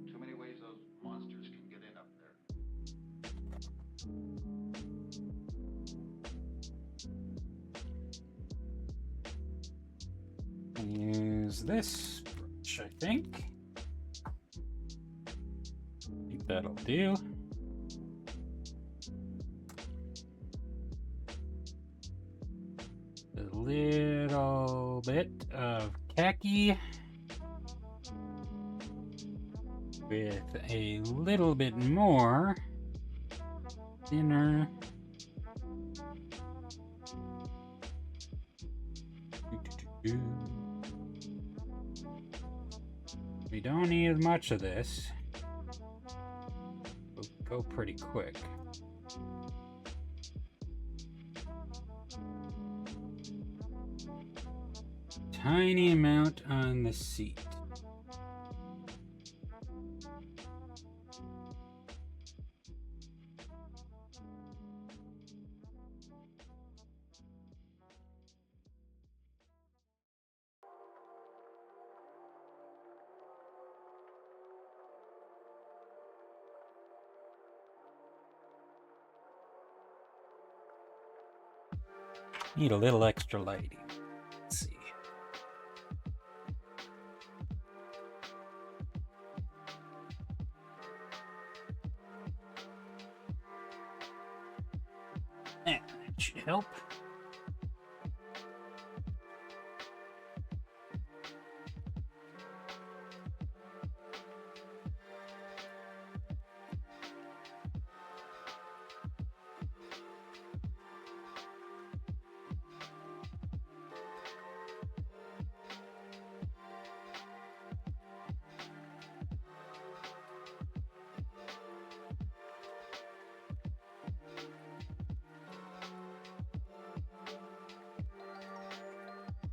Speaker 6: Too many ways those monsters can get in up there.
Speaker 1: Use this brush, I think. I think that'll do. A little bit of khaki with a little bit more thinner. We don't need much of this. We'll go pretty quick. Tiny amount on the seat. Need a little extra lighting. Let's see. That should help.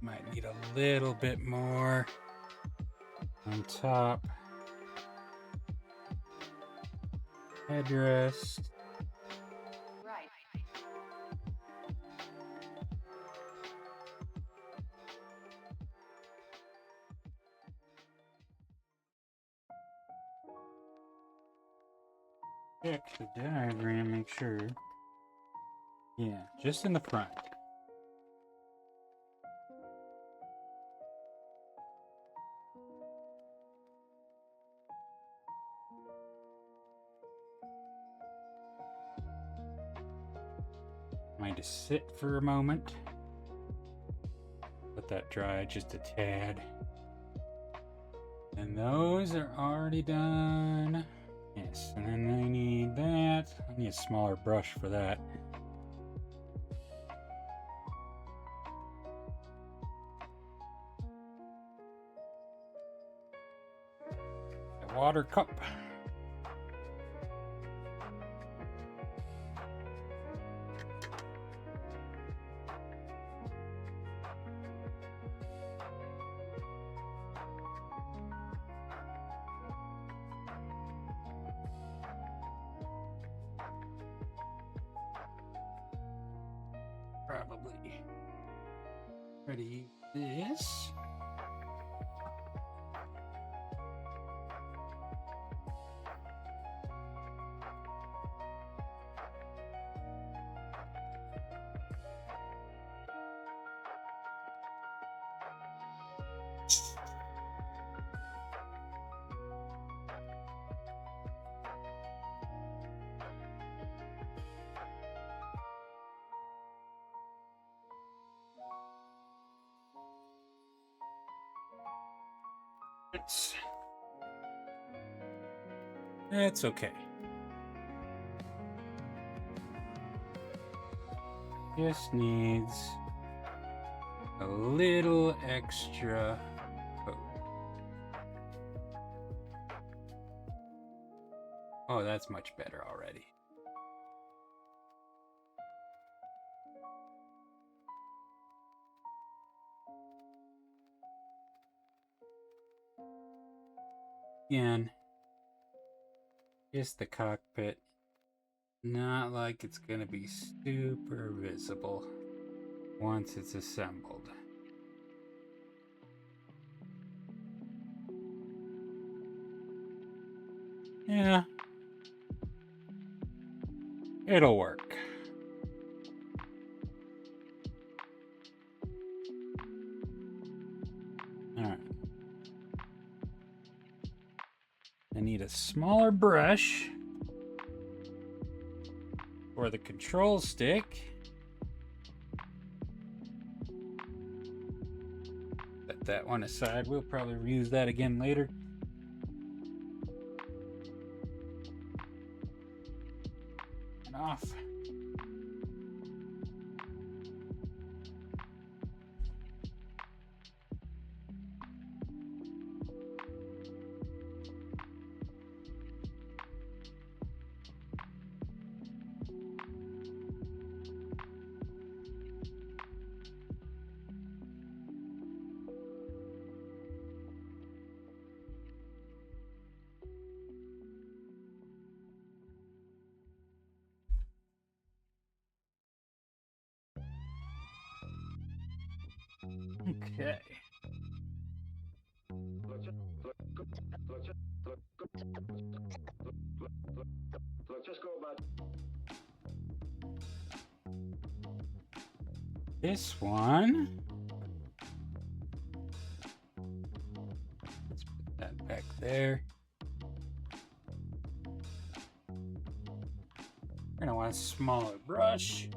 Speaker 1: Might need a little bit more on top. Headrest.
Speaker 5: Right.
Speaker 1: Check the diagram, make sure. Yeah, just in the front. Might just sit for a moment. Let that dry just a tad. And those are already done. Yes, and then I need that. I need a smaller brush for that. A water cup. Probably ready this. It's okay. Just needs a little extra coat. Oh, that's much better already. Again, just the cockpit. Not like it's going to be super visible once it's assembled. Yeah. It'll work. Alright. I need a smaller brush for the control stick. Set that one aside. We'll probably reuse that again later. And off. Okay.
Speaker 4: Let's just go about.
Speaker 1: This one. Let's put that back there. We're gonna want a smaller brush.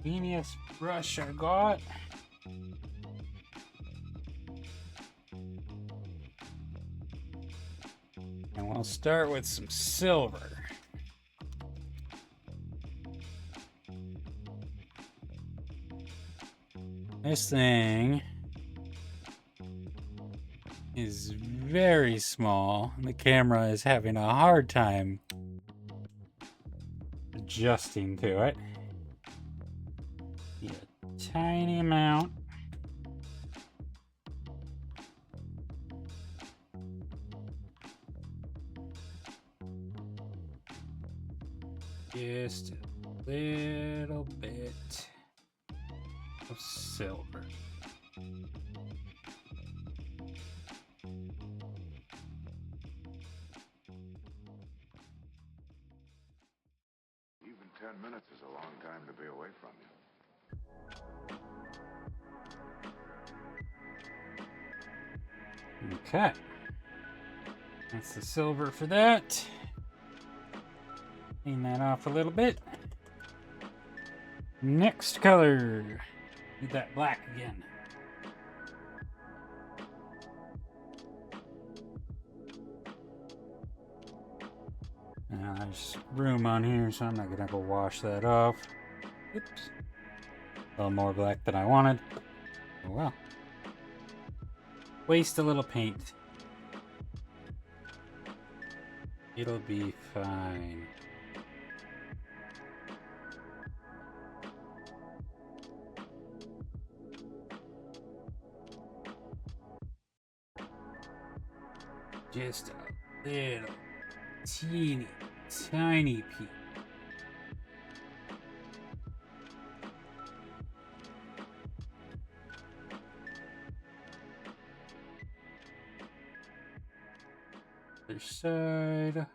Speaker 1: Teeniest brush I got. And we'll start with some silver. This thing is very small. The camera is having a hard time adjusting to it. Need a tiny amount. Just a little bit of silver.
Speaker 3: Even 10 minutes is a long time to be away from you.
Speaker 1: Okay. That's the silver for that. Clean that off a little bit. Next color. Need that black again. Now there's room on here, so I'm not gonna go wash that off. Oops. A little more black than I wanted. Oh well. Waste a little paint. It'll be fine. Just a little teeny tiny piece. Other side.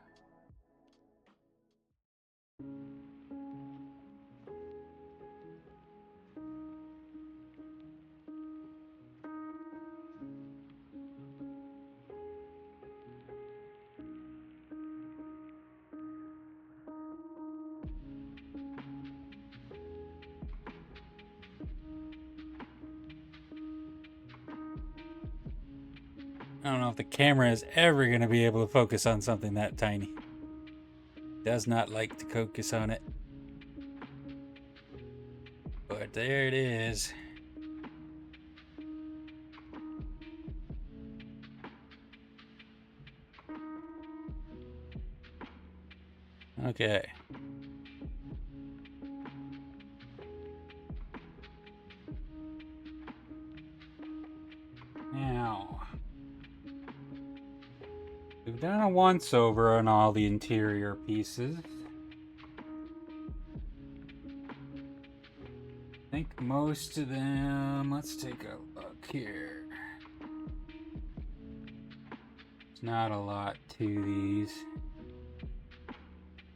Speaker 1: I don't know if the camera is ever going to be able to focus on something that tiny. Does not like to focus on it. But there it is. Okay. We've done a once over on all the interior pieces. I think most of them, let's take a look here. There's not a lot to these.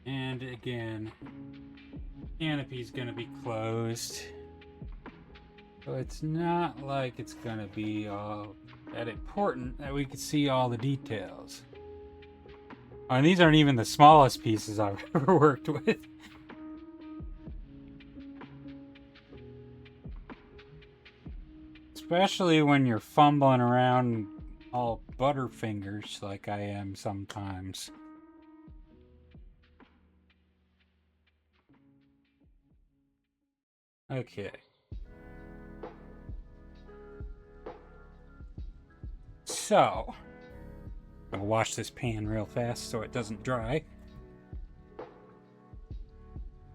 Speaker 1: And again, canopy's gonna be closed. So it's not like it's gonna be all that important that we could see all the details. Oh, and these aren't even the smallest pieces I've ever worked with. Especially when you're fumbling around all butterfingers like I am sometimes. Okay. So, I'm gonna wash this pan real fast so it doesn't dry.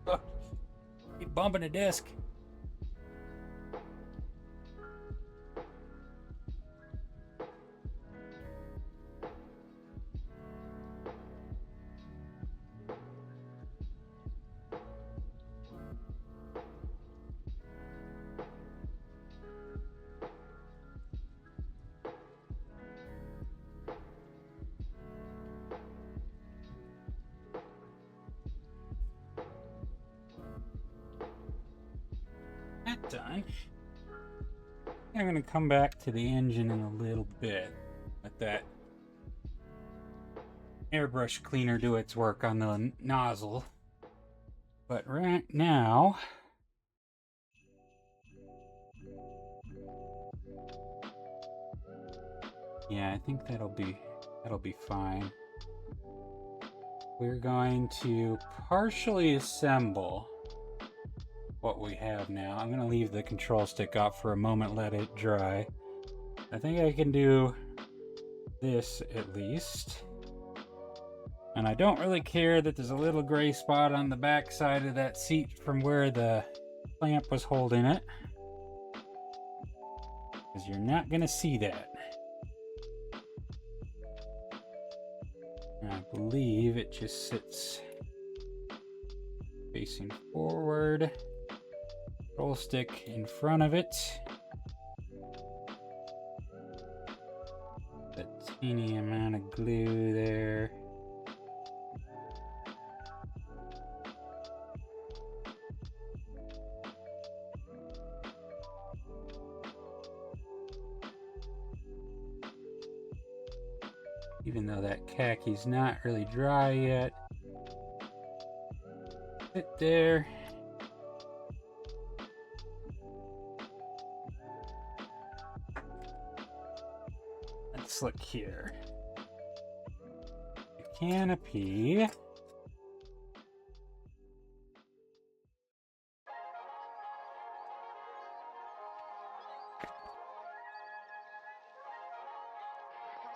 Speaker 1: Oh, keep bumping the disc. That done. I'm going to come back to the engine in a little bit. Let that airbrush cleaner do its work on the nozzle. But right now, yeah, I think that'll be fine. We're going to partially assemble what we have now. I'm going to leave the control stick off for a moment, let it dry. I think I can do this at least. And I don't really care that there's a little gray spot on the back side of that seat from where the clamp was holding it, because you're not going to see that. And I believe it just sits facing forward. Control stick in front of it. A teeny amount of glue there. Even though that khaki's not really dry yet. Sit there. Let's look here. The canopy.
Speaker 5: Thought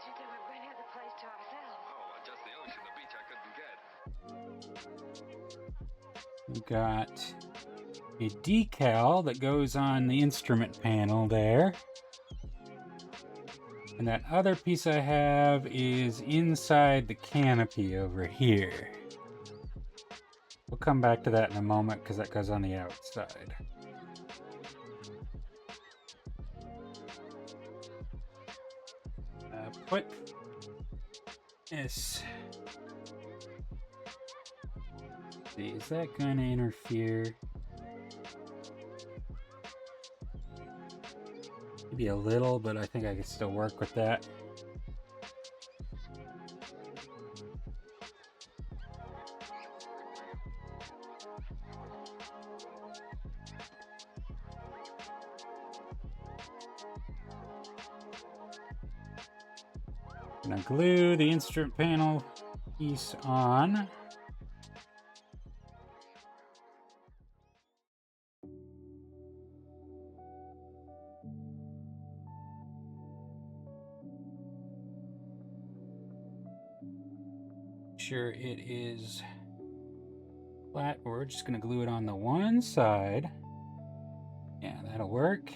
Speaker 5: you said we were going to have the place to ourselves.
Speaker 4: Oh, just the ocean, the beach I couldn't get.
Speaker 1: We've got a decal that goes on the instrument panel there. And that other piece I have is inside the canopy over here. We'll come back to that in a moment because that goes on the outside. Put this. See, is that going to interfere? Maybe a little, but I think I can still work with that. I'm gonna glue the instrument panel piece on. Sure it is flat. We're just gonna glue it on the one side. Yeah, that'll work.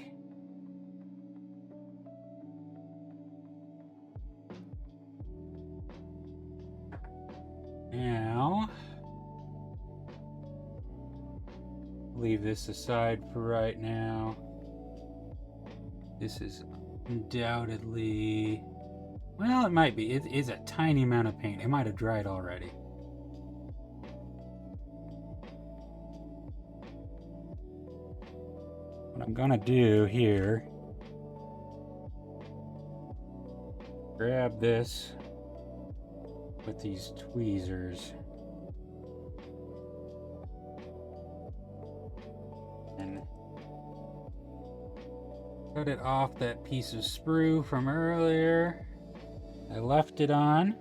Speaker 1: Now, leave this aside for right now. This is undoubtedly, well, it might be. It is a tiny amount of paint. It might have dried already. What I'm gonna do here, grab this with these tweezers and cut it off that piece of sprue from earlier. I left it on.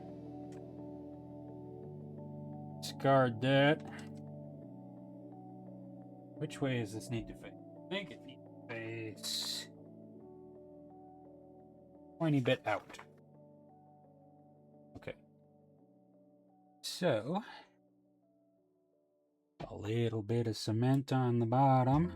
Speaker 1: Discard that. Which way does this need to face? I think it needs to face pointy bit out. Okay. So, a little bit of cement on the bottom.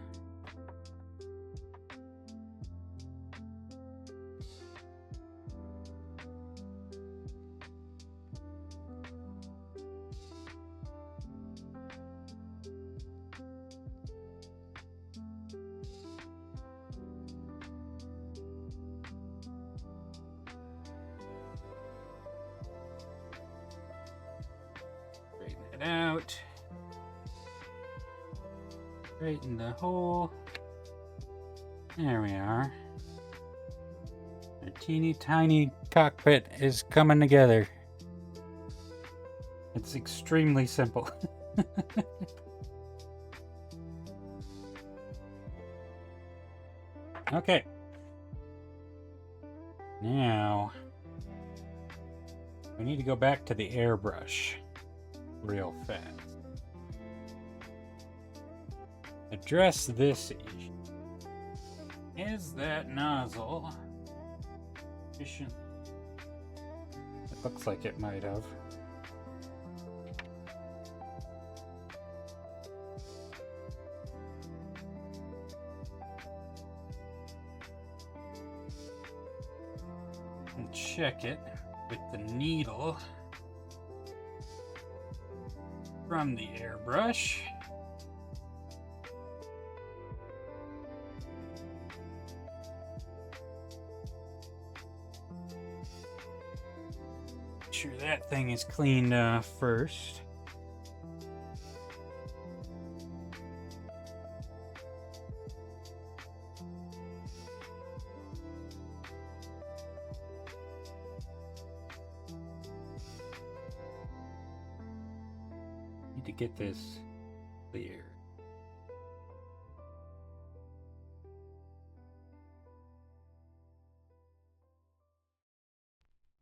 Speaker 1: Straighten it out. Straighten the hole. There we are. A teeny tiny cockpit is coming together. It's extremely simple. Okay. Now, we need to go back to the airbrush real fast. Address this issue. Is that nozzle efficient? It looks like it might have. And check it with the needle from the airbrush. Make sure that thing is cleaned off first. Need to get this clear.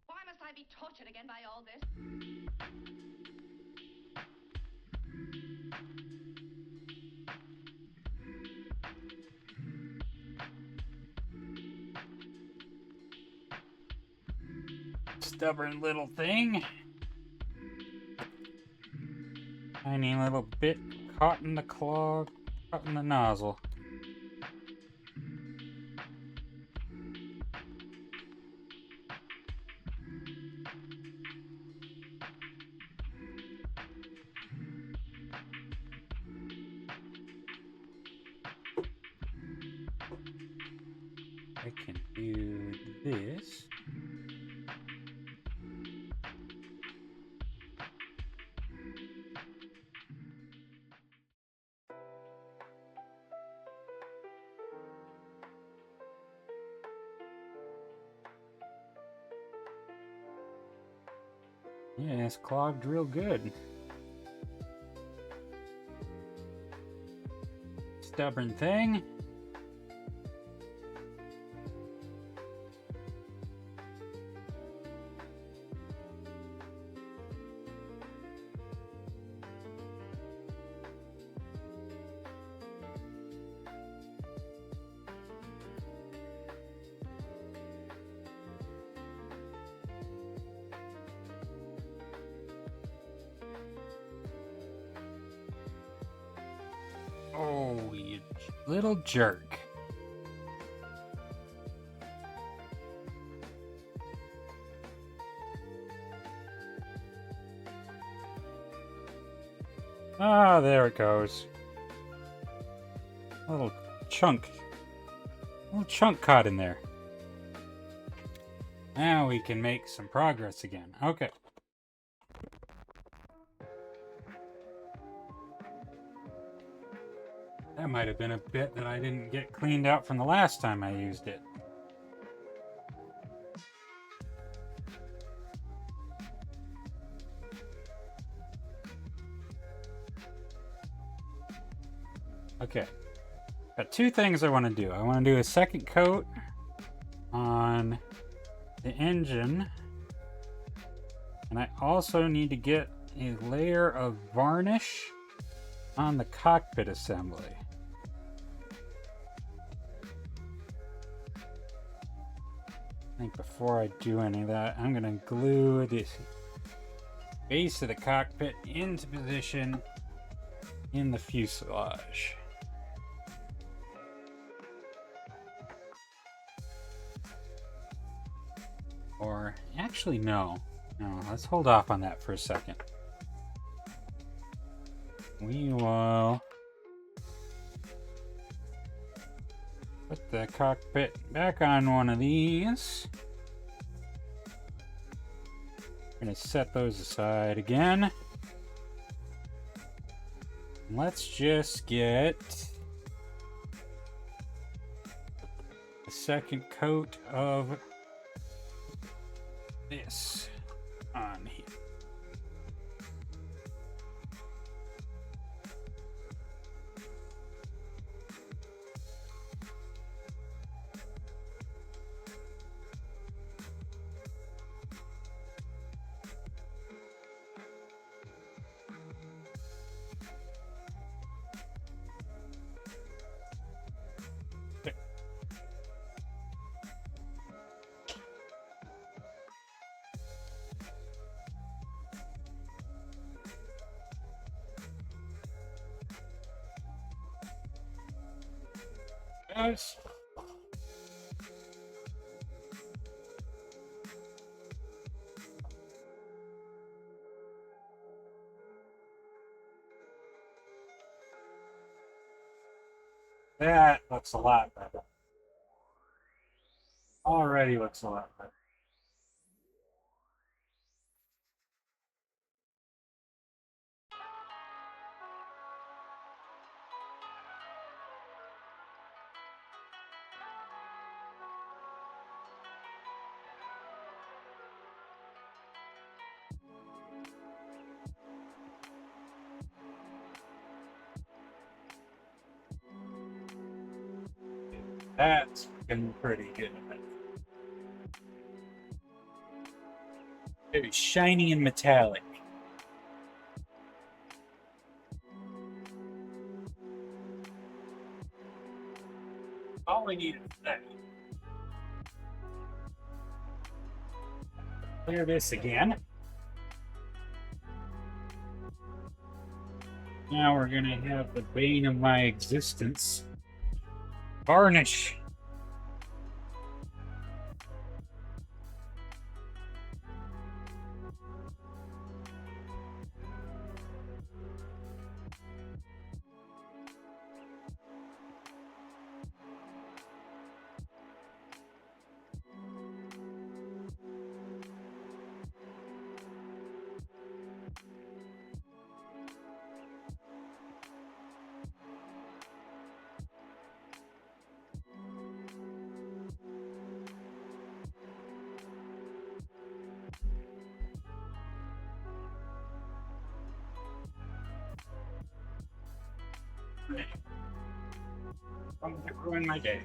Speaker 2: Why must I be tortured again by all this?
Speaker 1: Stubborn little thing. Tiny little bit caught in the claw, caught in the nozzle. I can do this. Yeah, it's clogged real good. Stubborn thing. Oh, you little jerk. Ah, there it goes. A little chunk caught in there. Now we can make some progress again. Okay. That might have been a bit that I didn't get cleaned out from the last time I used it. Okay. Got two things I want to do. I want to do a second coat on the engine. And I also need to get a layer of varnish on the cockpit assembly. I think before I do any of that, I'm going to glue the base of the cockpit into position in the fuselage. Or, actually, no. No, let's hold off on that for a second. We will put the cockpit back on one of these. I'm going to set those aside again. And let's just get a second coat of this on here. Yes. That looks a lot better. Already looks a lot better. That's looking pretty good. Very shiny and metallic. All we need is that. Clear this again. Now we're gonna have the bane of my existence. Varnish. I'm gonna ruin my day.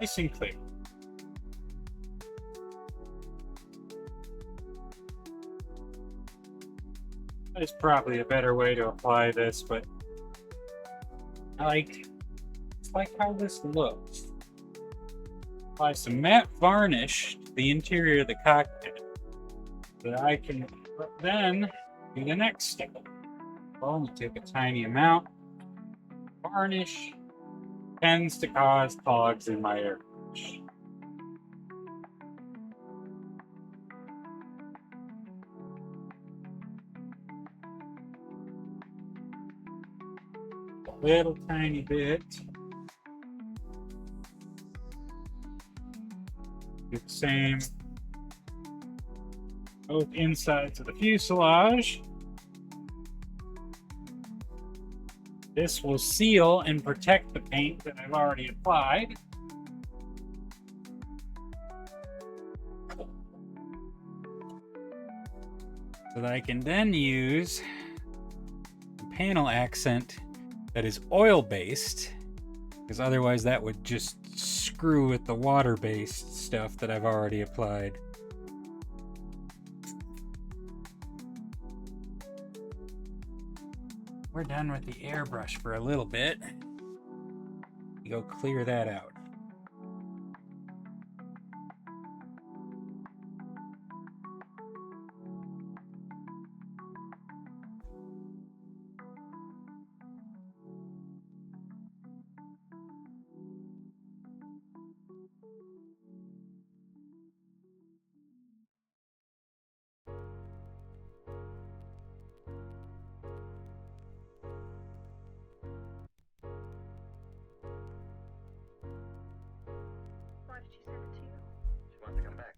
Speaker 1: Nice and clear. There's probably a better way to apply this, but It's like how this looks. Apply some matte varnish to the interior of the cockpit so that I can then do the next step. I'll only take a tiny amount. Varnish tends to cause clogs in my airbrush. A little tiny bit. Do the same both insides of the fuselage. This will seal and protect the paint that I've already applied. So that I can then use a panel accent that is oil-based, because otherwise that would just screw with the water-based stuff that I've already applied. We're done with the airbrush for a little bit. You go clear that out.
Speaker 5: Why did she send it to you?
Speaker 4: She wants to come back.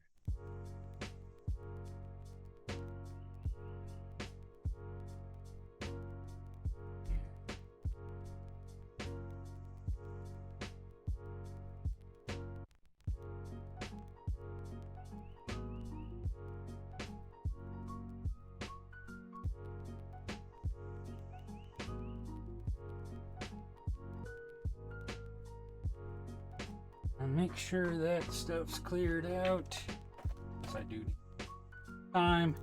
Speaker 1: And make sure that stuff's cleared out, as I do time.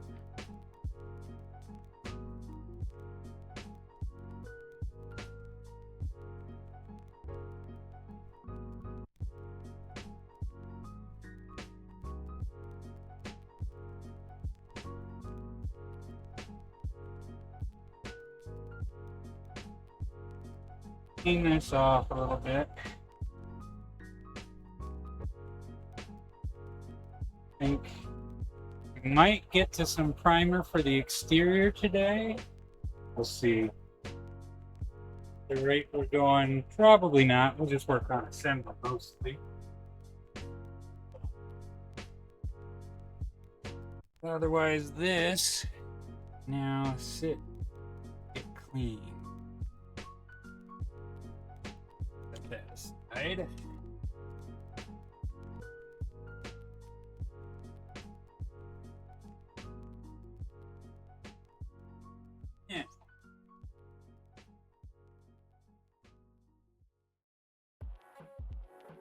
Speaker 1: Clean this off a little bit. Think we might get to some primer for the exterior today. We'll see. The rate we're going, probably not. We'll just work on assembly mostly. Otherwise, this now get clean. Put that aside. Yeah.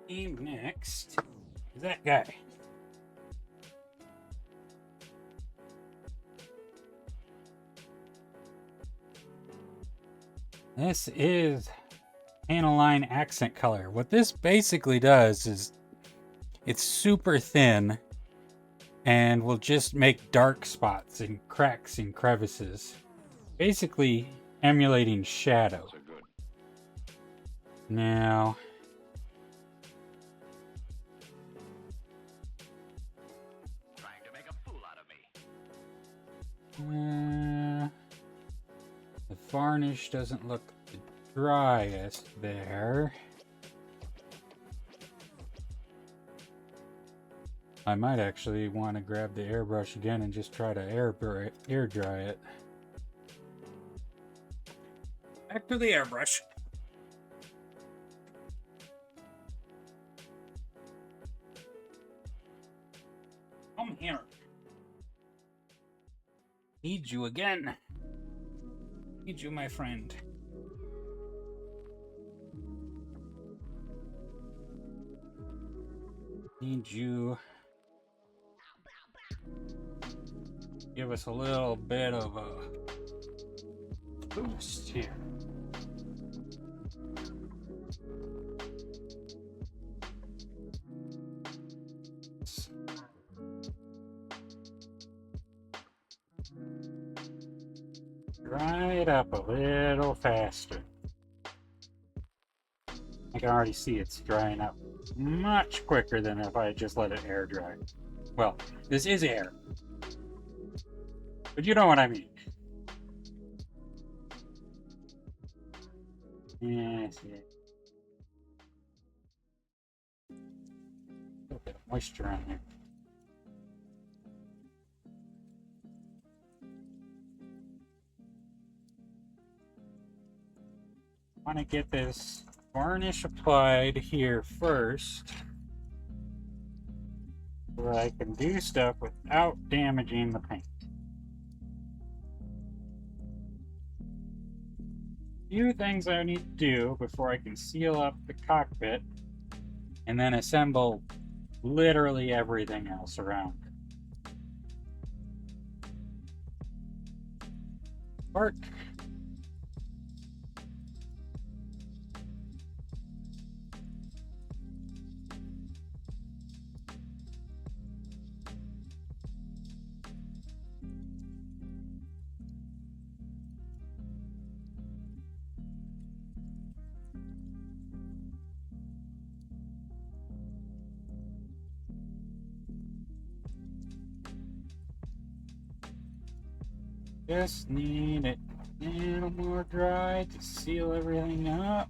Speaker 1: Team next is that guy. This is Aniline accent color. What this basically does is it's super thin and will just make dark spots and cracks and crevices. Basically emulating shadow.
Speaker 3: Those are good.
Speaker 1: Now,
Speaker 4: Trying to make a fool out of me.
Speaker 1: the varnish doesn't look the driest there. I might actually want to grab the airbrush again and just try to air dry it. Back to the airbrush. Come here. Need you again. Need you, my friend. Need you. Give us a little bit of a boost here. dry it up a little faster. I can already see it's drying up much quicker than if I just let it air dry. Well, this is air, but you know what I mean. Yes, yeah. A little bit of moisture on there. I want to get this varnish applied here first so that I can do stuff without damaging the paint. Few things I need to do before I can seal up the cockpit and then assemble literally everything else around it. Work. Just need it a little more dry to seal everything up.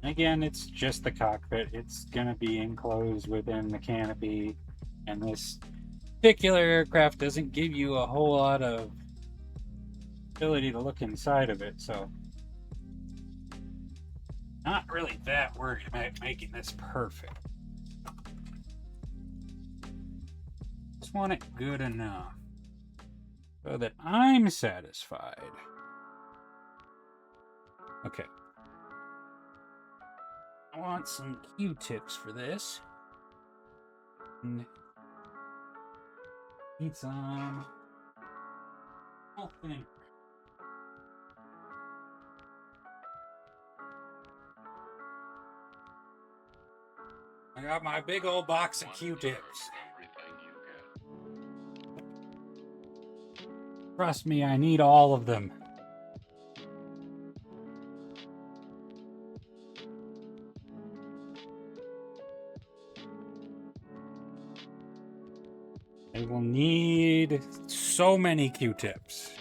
Speaker 1: Again, it's just the cockpit. It's gonna be enclosed within the canopy, and this particular aircraft doesn't give you a whole lot of ability to look inside of it, so not really that worried about making this perfect. Just want it good enough so that I'm satisfied. Okay. I want some Q-tips for this. And need some thin. I got my big old box of Q-tips. Trust me, I need all of them. I will need so many Q-tips.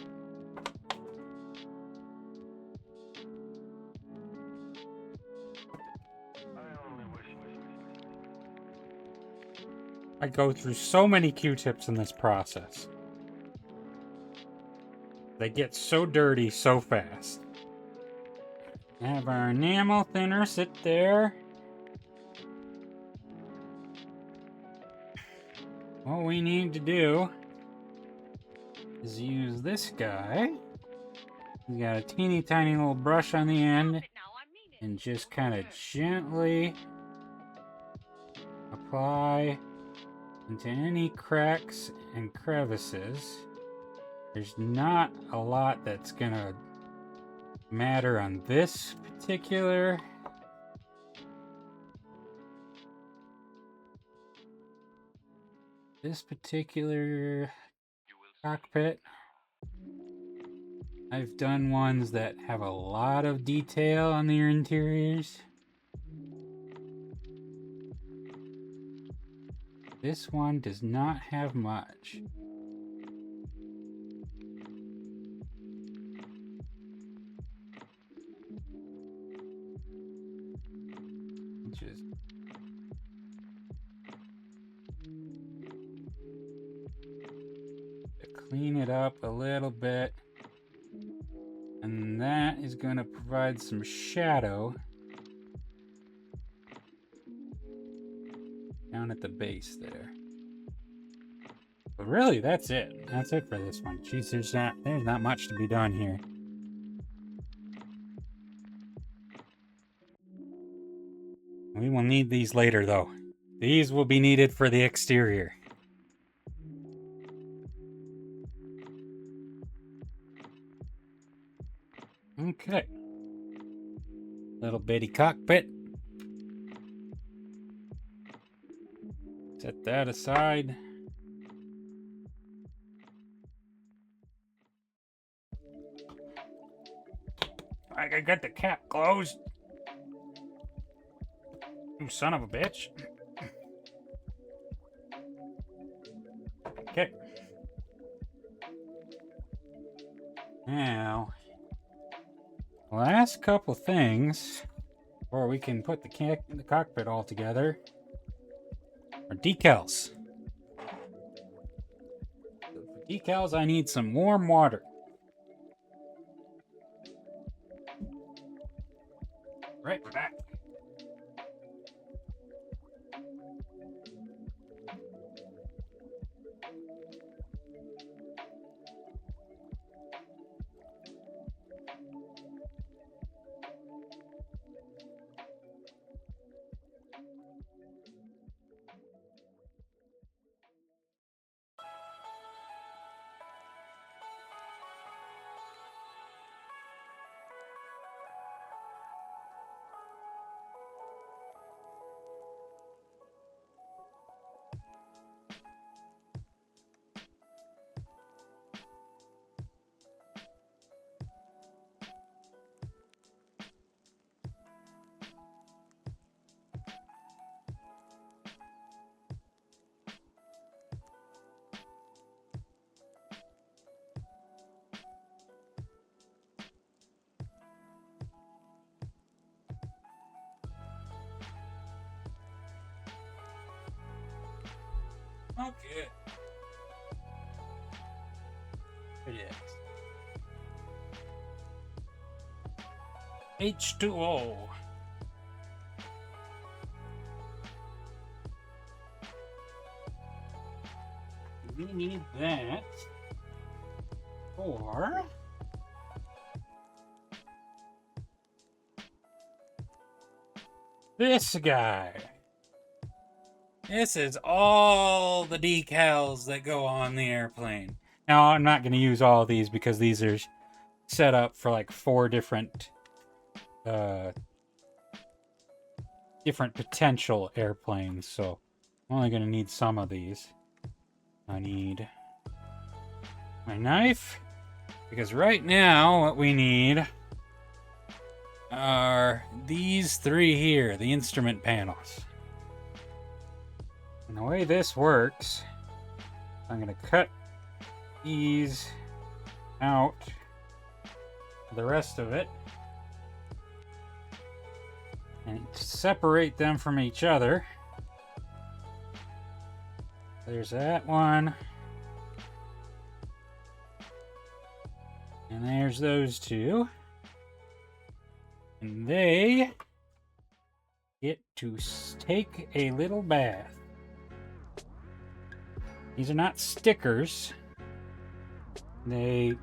Speaker 1: I go through so many Q-tips in this process. They get so dirty so fast. Have our enamel thinner sit there. What we need to do is use this guy. He's got a teeny tiny little brush on the end, and just kind of gently apply into any cracks and crevices. There's not a lot that's gonna matter on this particular cockpit. I've done ones that have a lot of detail on their interiors. This one does not have much. Just clean it up a little bit, and that is going to provide some shadow down at the base there. But really, that's it. That's it for this one. Jeez, there's not much to be done here. We will need these later, though. These will be needed for the exterior. Okay. Little bitty cockpit. Set that aside. I can get the cap closed. You son of a bitch. Okay. Now, last couple things before we can put the cockpit all together are decals. So for decals, I need some warm water. Right back. Okay. It is. H2O. We need that for this guy. This is all the decals that go on the airplane. Now, I'm not going to use all of these because these are set up for like 4 different potential airplanes, so I'm only going to need some of these. I need my knife, because right now what we need are these 3 here, the instrument panels. And the way this works, I'm going to cut these out, the rest of it, and separate them from each other. There's that one. And there's those 2. And they get to take a little bath. These are not stickers. I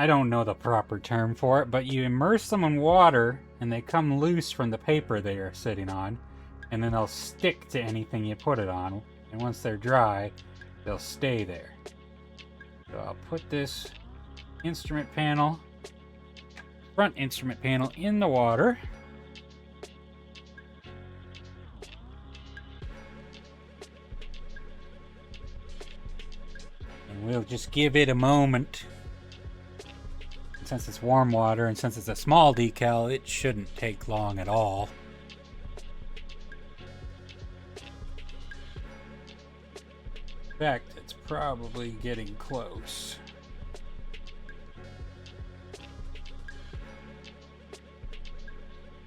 Speaker 1: don't know the proper term for it, but you immerse them in water and they come loose from the paper they are sitting on, and then they'll stick to anything you put it on. And once they're dry, they'll stay there. So I'll put this front instrument panel in the water. And we'll just give it a moment. And since it's warm water and since it's a small decal, it shouldn't take long at all. In fact, it's probably getting close.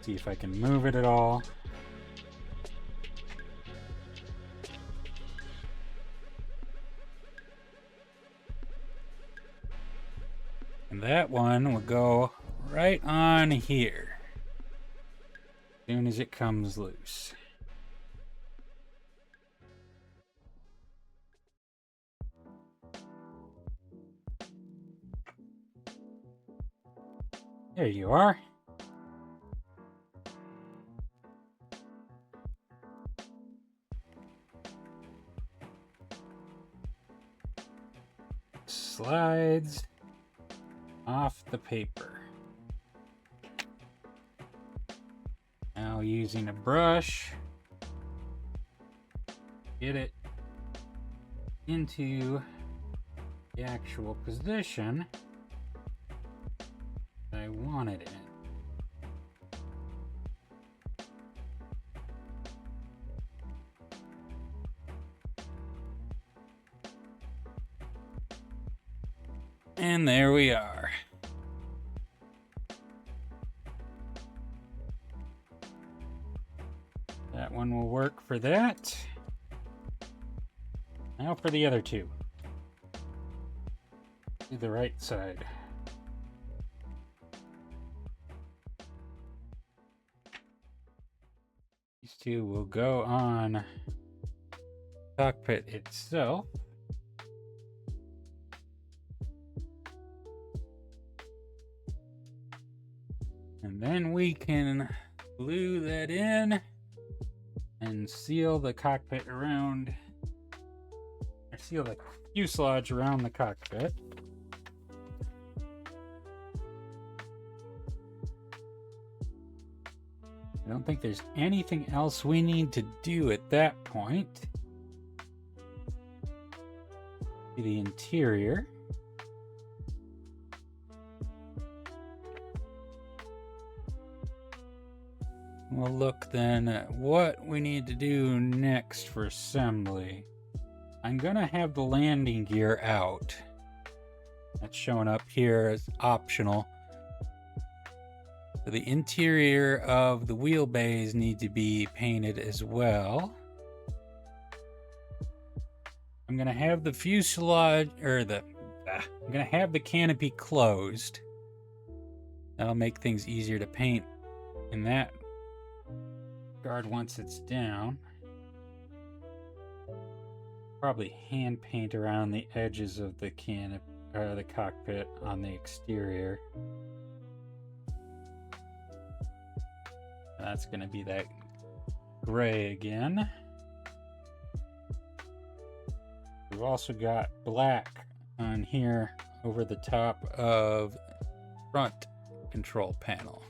Speaker 1: See if I can move it at all. And that one will go right on here as soon as it comes loose. There you are. Slides off the paper. Now using a brush, get it into the actual position I I wanted it. And there we are. That one will work for that. Now for the other two. Do the right side. These two will go on cockpit itself. And then we can glue that in and seal the cockpit around, or seal the fuselage around the cockpit. I don't think there's anything else we need to do at that point. The interior. We'll look then at what we need to do next for assembly. I'm gonna have the landing gear out. That's showing up here as optional. So the interior of the wheelbase need to be painted as well. I'm gonna have the fuselage, or I'm gonna have the canopy closed. That'll make things easier to paint in that regard once it's down. Probably hand paint around the edges of the the cockpit on the exterior. That's gonna be that gray again. We've also got black on here over the top of front control panel.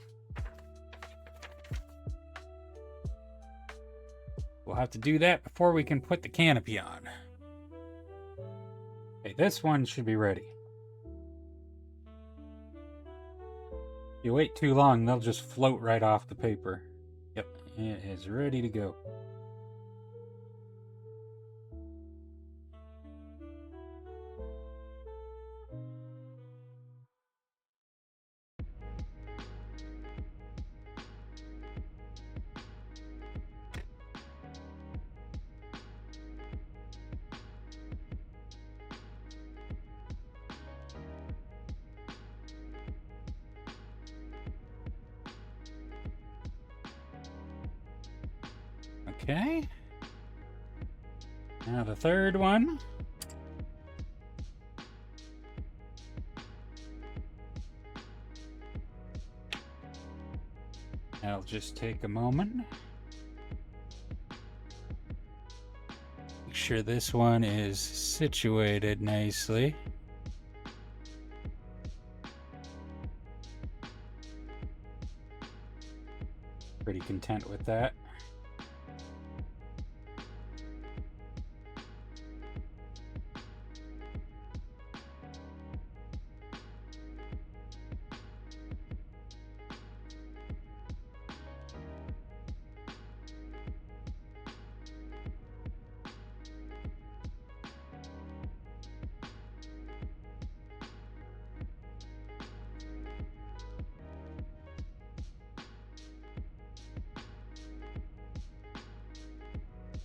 Speaker 1: We'll have to do that before we can put the canopy on. Okay, this one should be ready. If you wait too long, they'll just float right off the paper. Yep, it is ready to go. Okay. Now the third one. That'll just take a moment. Make sure this one is situated nicely. Pretty content with that.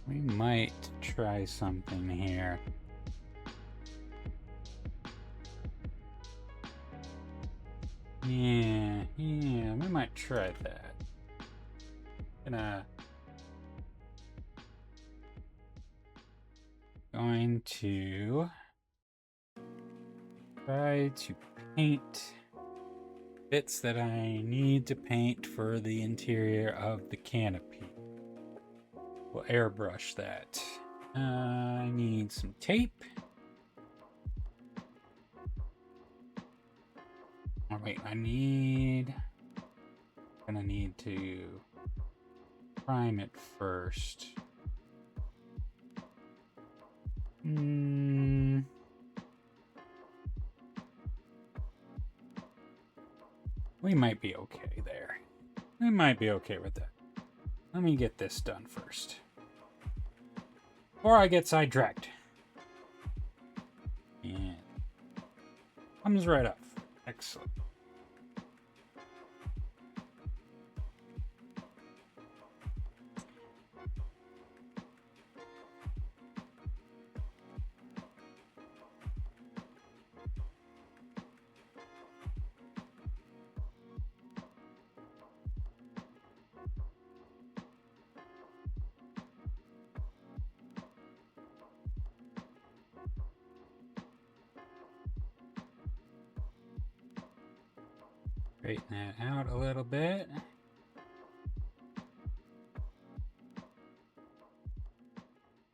Speaker 1: We might try something here. Yeah, we might try that. Going to try to paint bits that I need to paint for the interior of the canopy. We'll airbrush that. I need some tape. Oh wait, gonna need to prime it first. We might be okay there. We might be okay with that. Let me get this done first. Before I get sidetracked. And comes right off. Excellent. Straighten that out a little bit.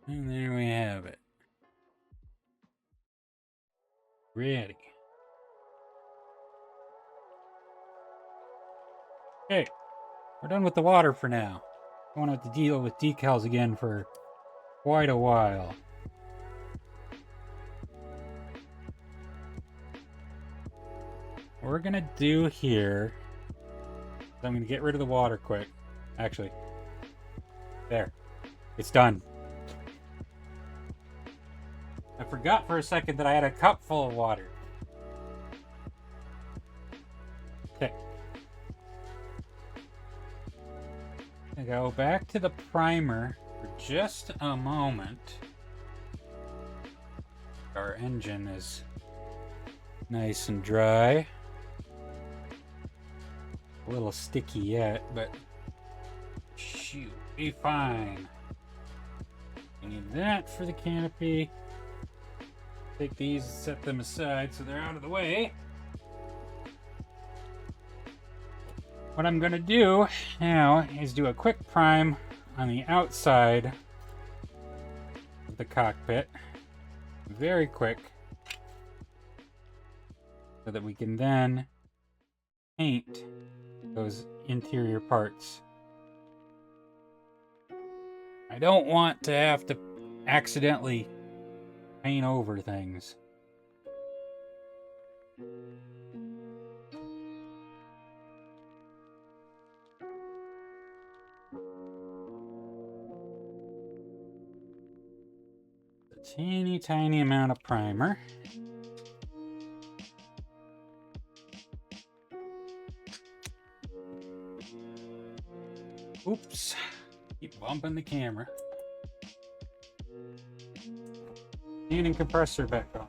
Speaker 1: And there we have it. Ready. Okay, we're done with the water for now. I won't have to deal with decals again for quite a while. What we're gonna do here, I'm gonna get rid of the water quick. Actually, there, it's done. I forgot for a second that I had a cup full of water. Okay. I go back to the primer for just a moment. Our engine is nice and dry. A little sticky yet, but shoot, be fine. We need that for the canopy. Take these and set them aside so they're out of the way. What I'm gonna do now is do a quick prime on the outside of the cockpit. Very quick. So that we can then paint those interior parts. I don't want to have to accidentally paint over things. A teeny tiny amount of primer. Oops. Keep bumping the camera. Fan and compressor back on.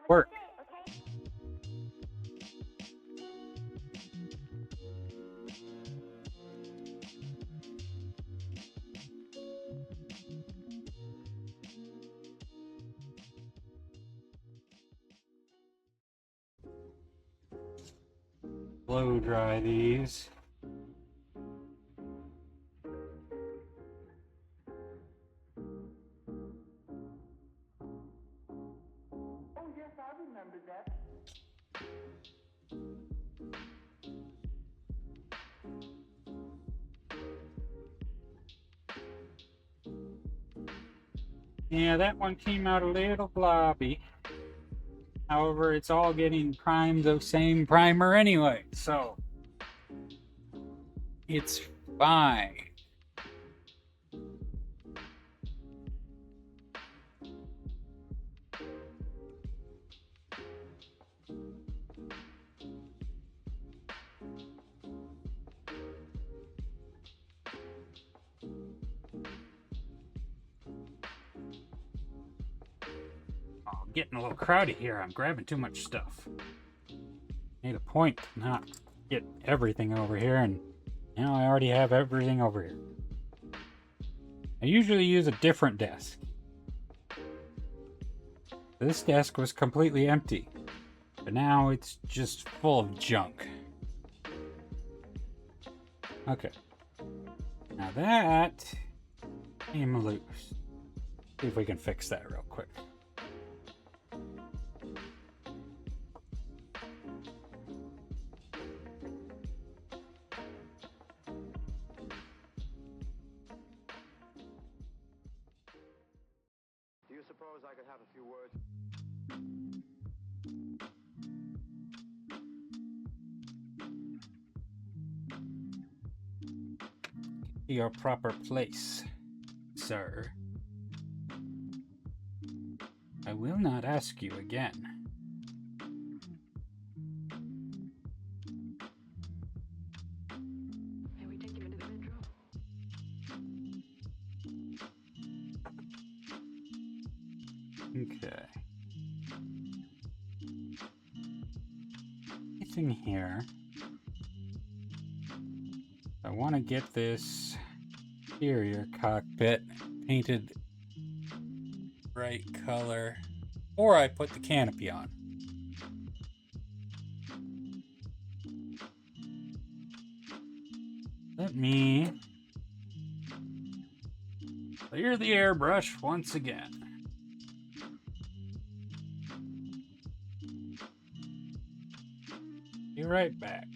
Speaker 1: Work. Blow dry these.
Speaker 5: Oh, yes, I remember that.
Speaker 1: Yeah, that one came out a little blobby. However, it's all getting primed the same primer anyway, so it's fine. Getting a little crowded here. I'm grabbing too much stuff. Made a point to not get everything over here, and now I already have everything over here. I usually use a different desk. This desk was completely empty, but now it's just full of junk. Okay. Now that came loose. See if we can fix that real quick.
Speaker 7: Do you suppose I could have a few words?
Speaker 1: Your proper place, sir. I will not ask you again.
Speaker 5: May we take him into the bedroom?
Speaker 1: Okay. Anything here? I want to get this exterior cockpit painted bright color, or I put the canopy on. Let me clear the airbrush once again. Be right back.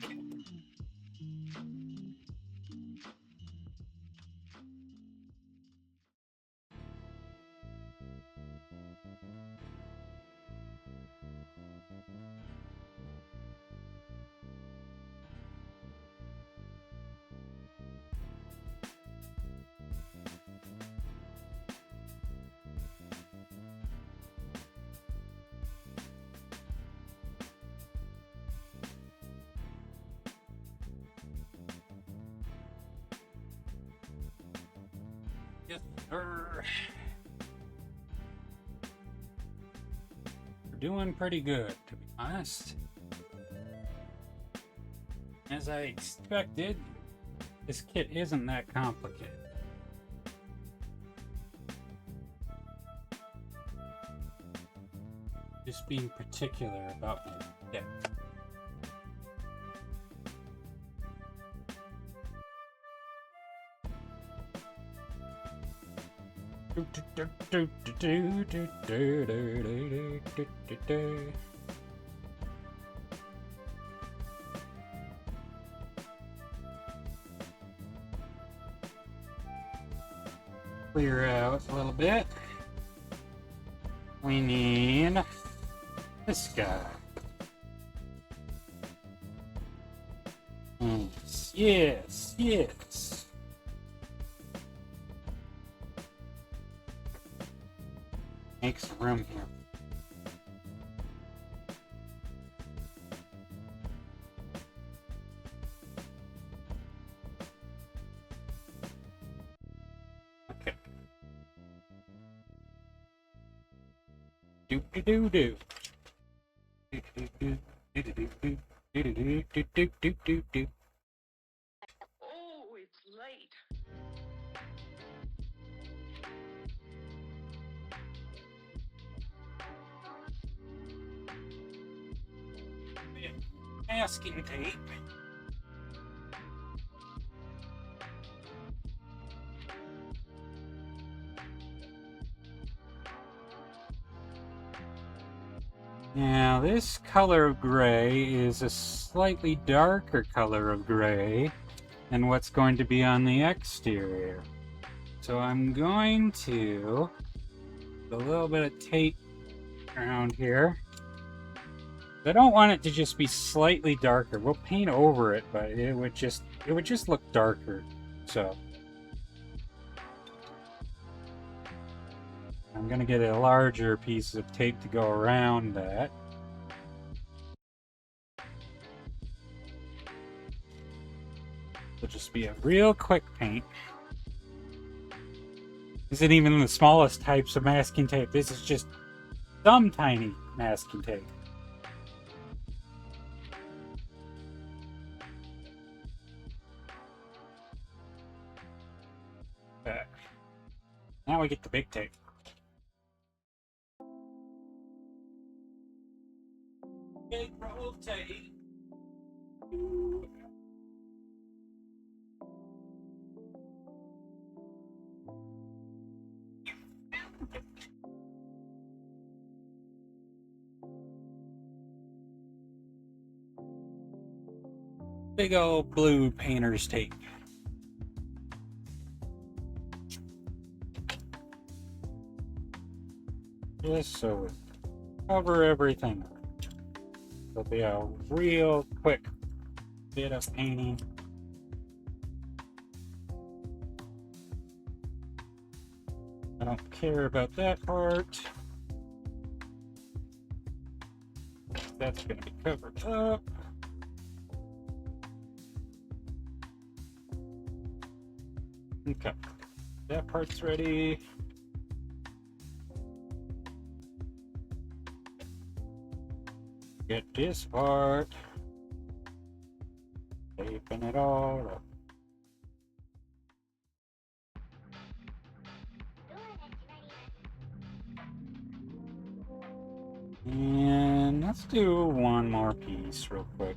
Speaker 1: Yes, sir. We're doing pretty good, to be honest. As I expected, this kit isn't that complicated. Just being particular about my depth. Clear out a little bit. We need this guy. Yes, yes. Make some room here. Okay. Do do do do. Do do do do do do do do do do do do.
Speaker 2: Oh, it's late.
Speaker 1: Masking tape. Now, this color of gray is a slightly darker color of gray than what's going to be on the exterior. So I'm going to put a little bit of tape around here. I don't want it to just be slightly darker. We'll paint over it, but it would just look darker. So I'm gonna get a larger piece of tape to go around that. It'll just be a real quick paint. This isn't even the smallest types of masking tape. This is just some tiny masking tape. Now we get the big tape. Big rotate. Big old blue painter's tape. Just so it cover everything. It'll be a real quick bit of painting. I don't care about that part. That's going to be covered up. Okay, that part's ready. Get this part. Taping it all up. And let's do one more piece real quick.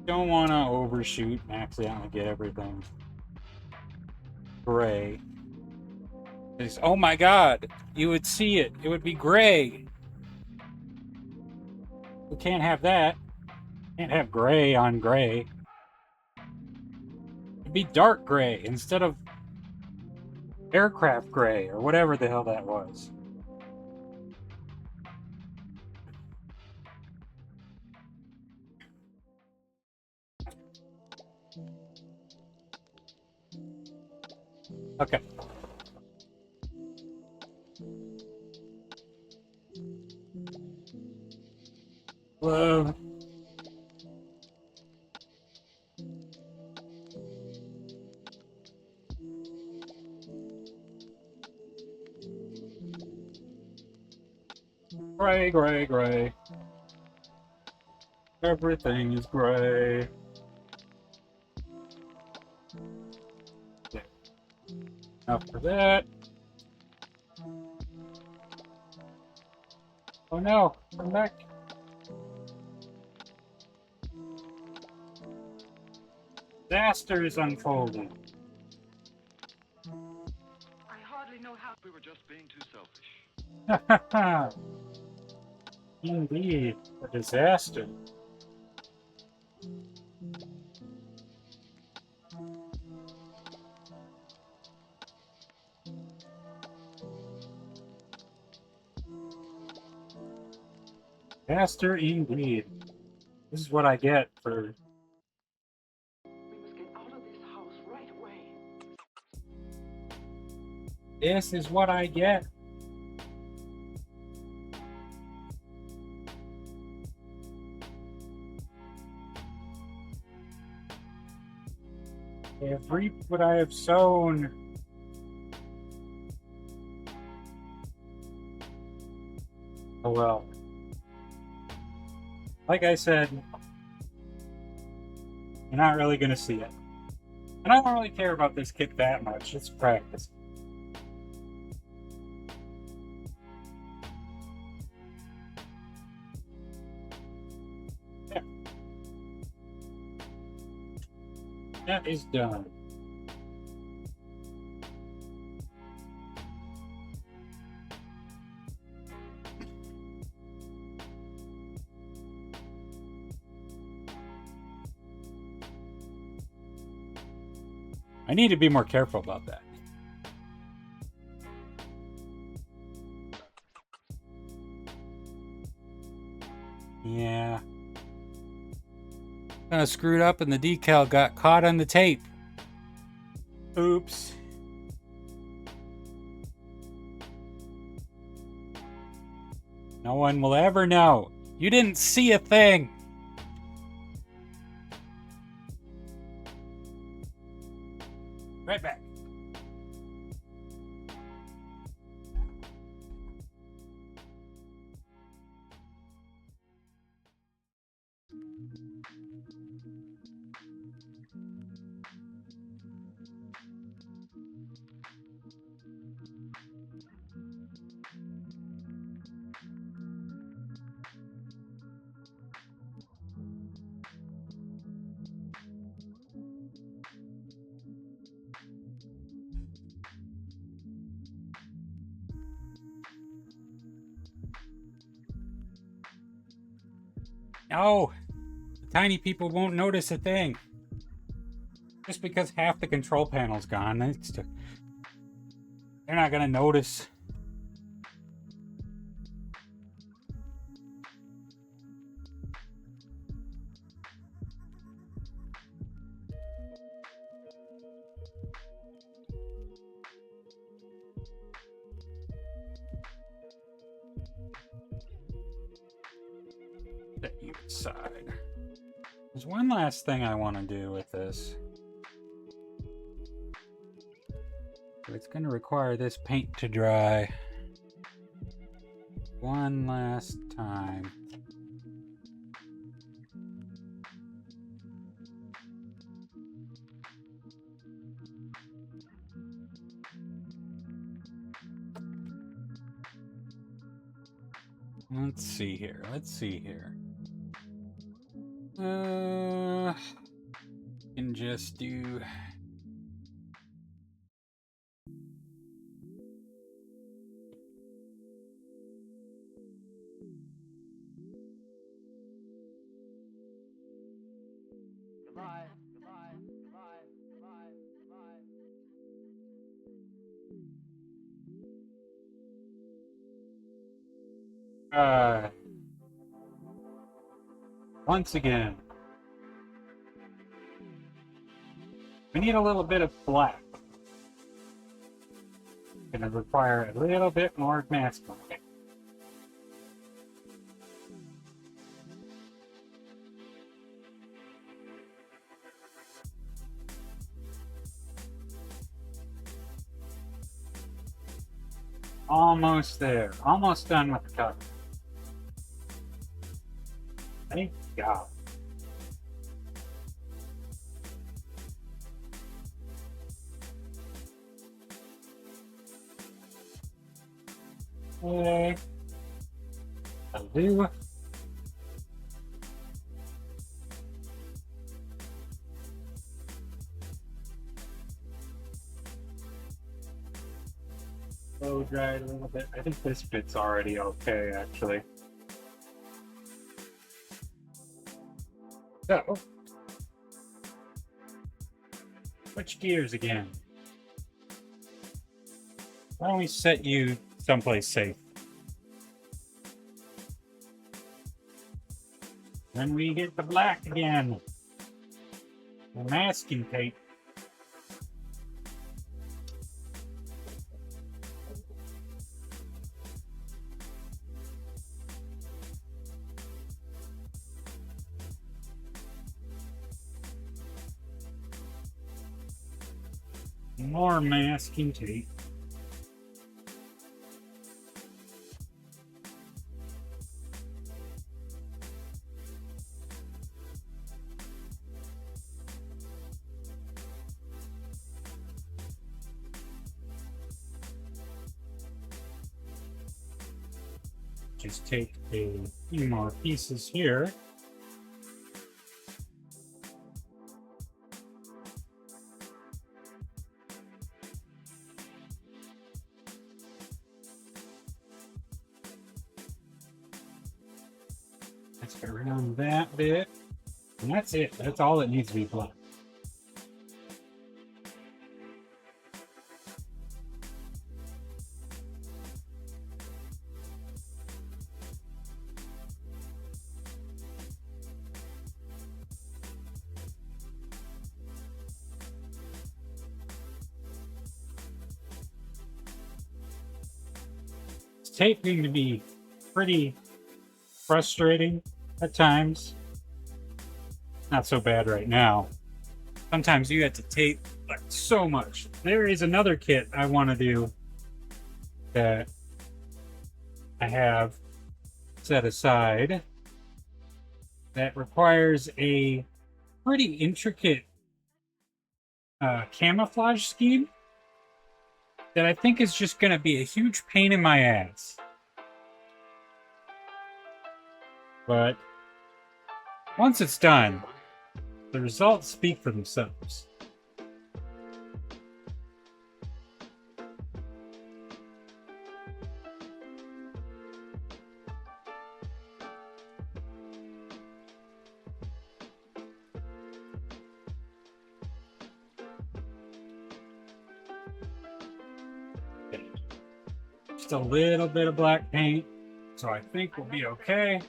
Speaker 1: Don't want to overshoot and accidentally get everything gray. Oh my god, you would see it. It would be gray. We can't have that. Can't have gray on gray. It'd be dark gray instead of aircraft gray or whatever the hell that was. Okay. Hello. Gray, gray, gray. Everything is gray. Okay. Enough for that. Oh no, come back. Disaster is unfolding.
Speaker 6: I hardly know how. We were just being too selfish.
Speaker 1: Indeed, a disaster. Disaster indeed. This is what I get for.
Speaker 6: We must get out of this house right away.
Speaker 1: This is what I get. I have reaped what I have sown. Oh well. Like I said, you're not really going to see it. And I don't really care about this kit that much. It's practice. Yeah. That is done. I need to be more careful about that. Yeah. Kind of screwed up and the decal got caught on the tape. Oops. No one will ever know. You didn't see a thing. Right back. No, the tiny people won't notice a thing. Just because half the control panel's gone, they're not gonna notice. Set you aside. There's one last thing I want to do with this. But it's going to require this paint to dry one last time. Let's see here. Can just do.
Speaker 7: Goodbye. Goodbye. Goodbye. Goodbye. Goodbye.
Speaker 1: Once again, we need a little bit of black. Gonna require a little bit more masking. Almost there. Almost done with the cover. Thank God. Okay. That'll do. Blow dry it a little bit. I think this bit's already okay, actually. So, switch gears again. Why don't we set you someplace safe? Then we hit the black again. The masking tape. More masking tape. Just take a few more pieces here. Let's get around that bit. And that's it. That's all that needs to be black. It's taping to be pretty frustrating at times. Not so bad right now. Sometimes you have to tape like so much. There is another kit I want to do that I have set aside that requires a pretty intricate camouflage scheme that I think is just going to be a huge pain in my ass. But once it's done, the results speak for themselves. just a little bit of black paint, so I think we'll be okay.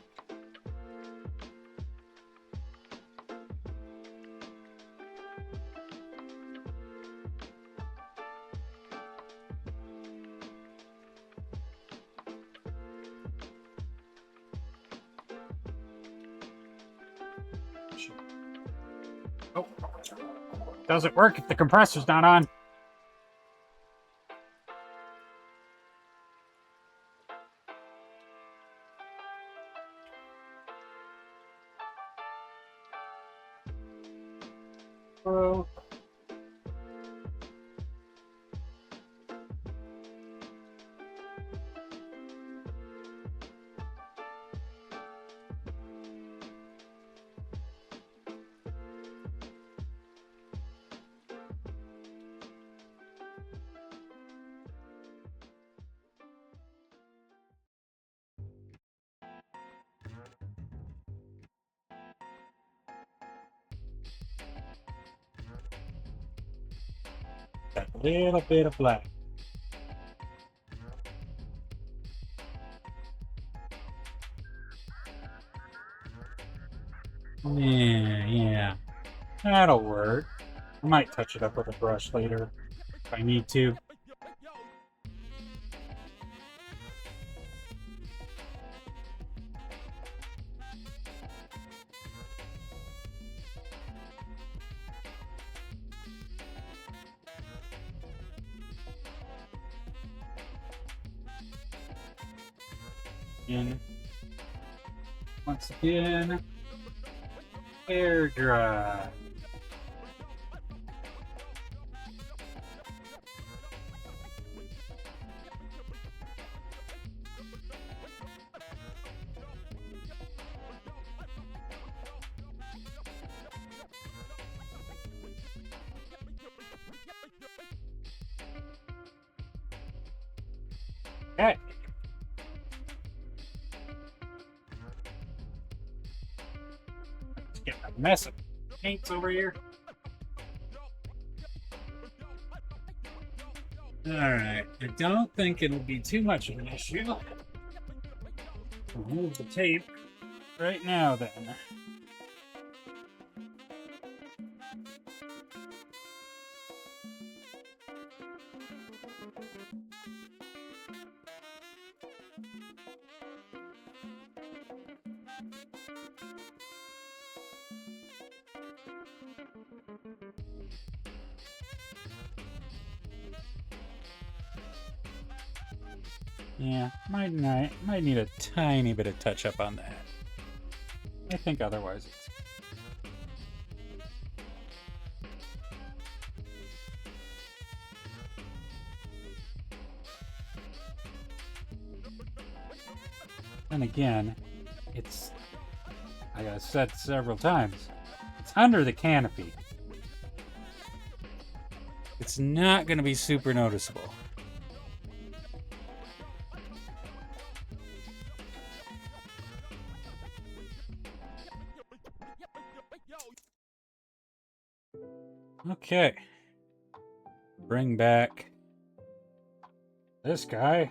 Speaker 1: Oh, doesn't work if the compressor's not on. Oh. That little bit of black. Yeah, that'll work. I might touch it up with a brush later if I need to. And once again, air dry. Okay. Let's get a mess of paints over here. Alright, I don't think it'll be too much of an issue. Remove the tape right now then. Yeah, might need a tiny bit of touch up on that. I think otherwise it's and again, it's like I said several times, it's under the canopy. It's not going to be super noticeable. Okay. Bring back this guy.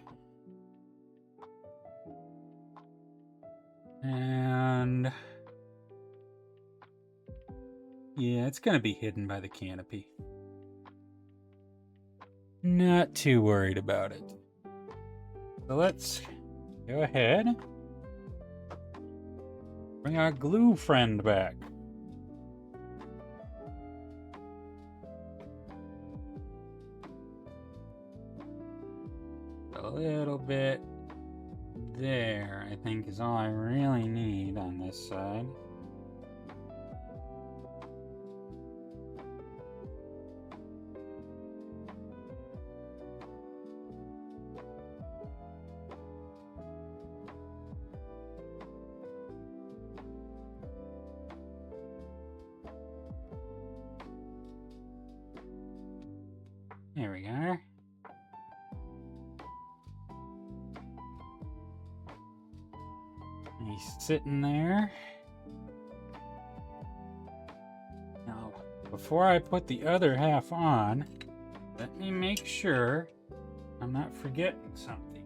Speaker 1: And yeah, it's going to be hidden by the canopy. Not too worried about it. So let's go ahead. Bring our glue friend back. A little bit there, I think, is all I really need on this side. There we are. He's sitting there. Now, before I put the other half on, let me make sure I'm not forgetting something.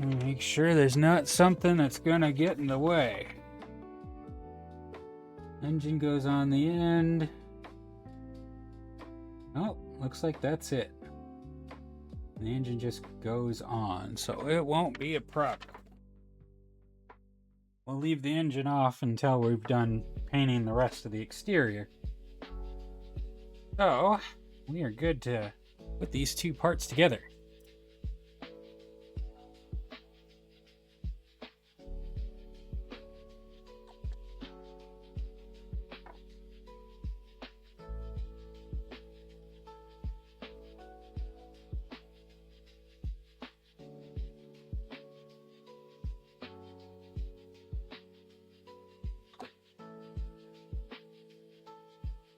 Speaker 1: Make sure there's not something that's gonna get in the way. Engine goes on the end. Oh, looks like that's it. The engine just goes on, so it won't be a problem. We'll leave the engine off until we've done painting the rest of the exterior. So, we are good to put these two parts together.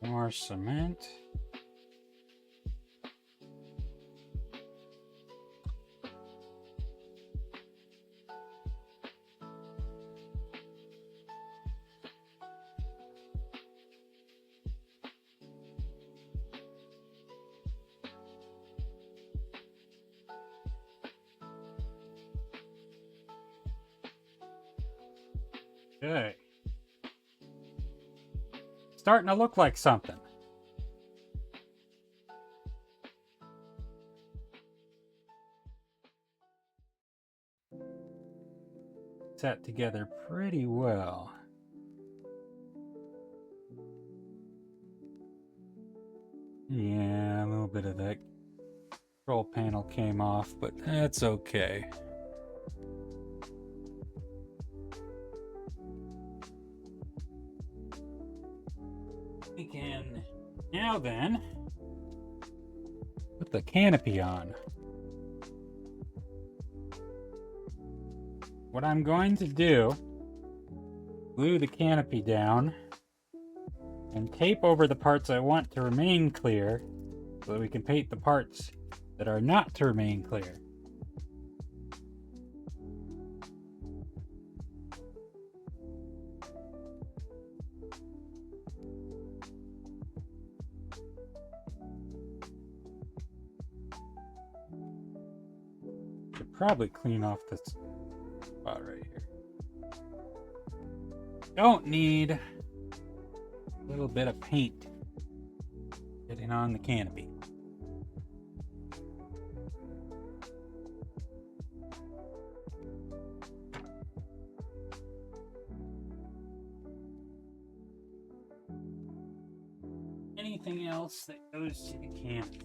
Speaker 1: More cement. Okay. Starting to look like something. Set together pretty well. Yeah, a little bit of that control panel came off, but that's okay. We can now then put the canopy on. What I'm going to do, glue the canopy down and tape over the parts I want to remain clear so that we can paint the parts that are not to remain clear. Should probably clean off this spot right here. Don't need a little bit of paint getting on the canopy. Anything else that goes to the canopy?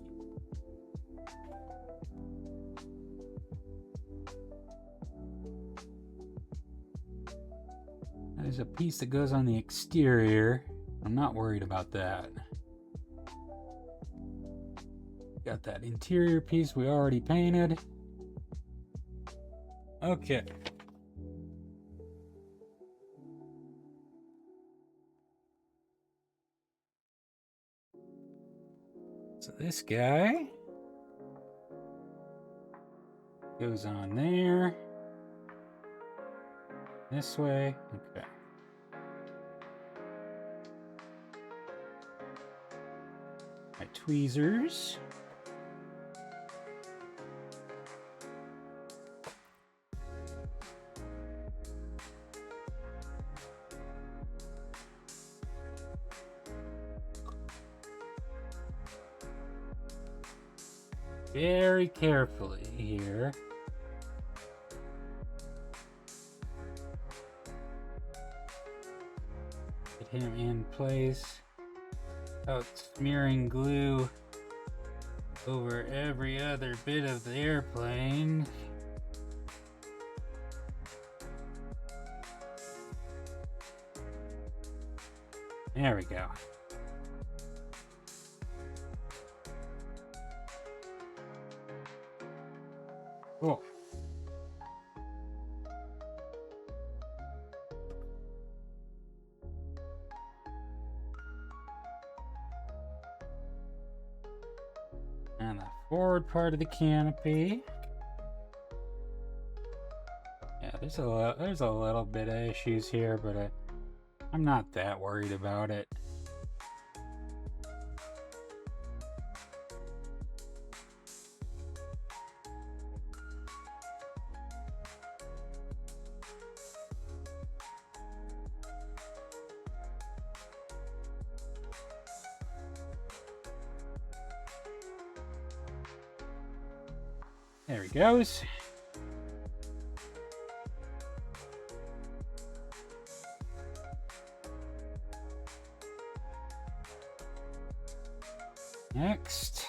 Speaker 1: There's a piece that goes on the exterior. I'm not worried about that. Got that interior piece we already painted. Okay. So this guy goes on there. This way. Okay. My tweezers. Very carefully here. Get him in place without smearing glue over every other bit of the airplane. There we go. Cool. And the forward part of the canopy. Yeah, there's a little bit of issues here, but I'm not that worried about it. There he goes. Next.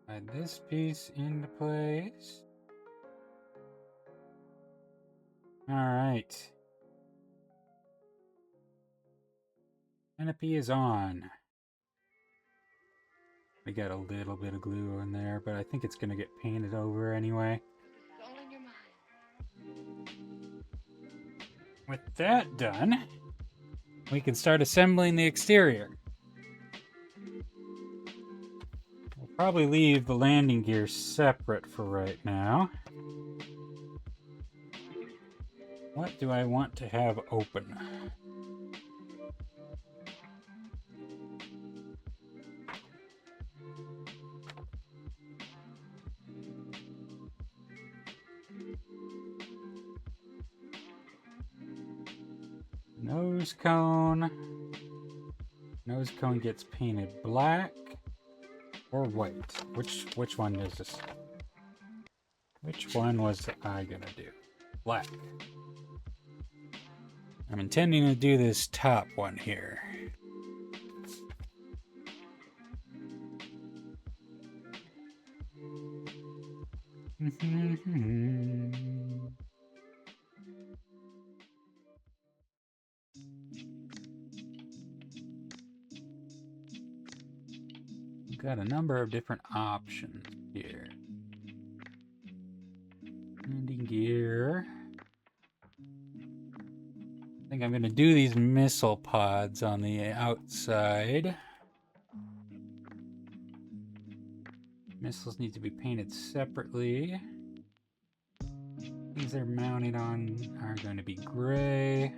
Speaker 1: Slide this piece into place. All right. Canopy is on. We got a little bit of glue in there, but I think it's going to get painted over anyway.
Speaker 2: It's all in your mind.
Speaker 1: With that done, we can start assembling the exterior. We'll probably leave the landing gear separate for right now. What do I want to have open? Nose cone. Nose cone gets painted black or white. Which one is this? Which one was I gonna do? Black. I'm intending to do this top one here. We've got a number of different options here. Landing gear. I think I'm going to do these missile pods on the outside. Missiles need to be painted separately. Things they're mounted on are going to be gray.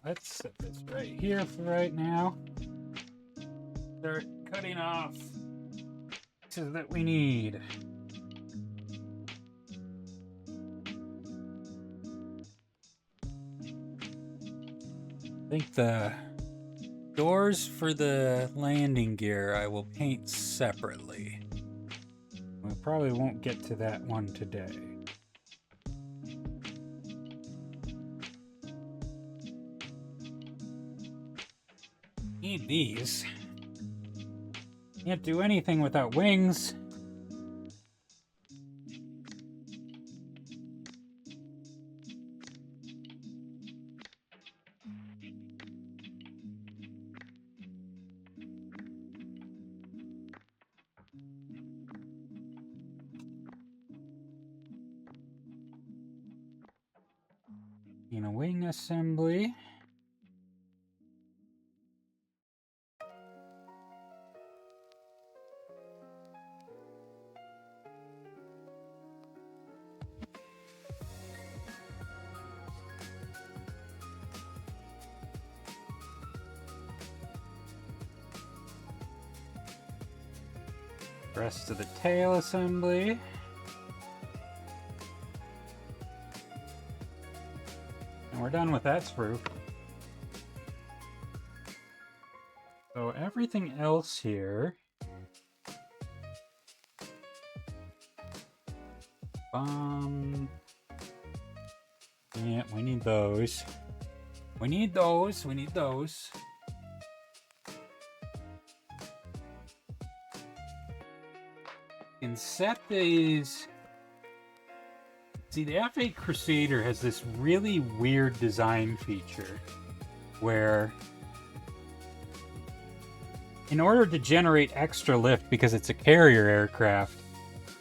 Speaker 1: Let's set this right here for right now. Start cutting off pieces that we need. I think the doors for the landing gear I will paint separately. We probably won't get to that one today. Need these. Can't do anything without wings. In a wing assembly. Rest of the tail assembly. And we're done with that sprue. So everything else here. Yeah, we need those. We need those. We need those. And set these. See, the F-8E Crusader has this really weird design feature where, in order to generate extra lift, because it's a carrier aircraft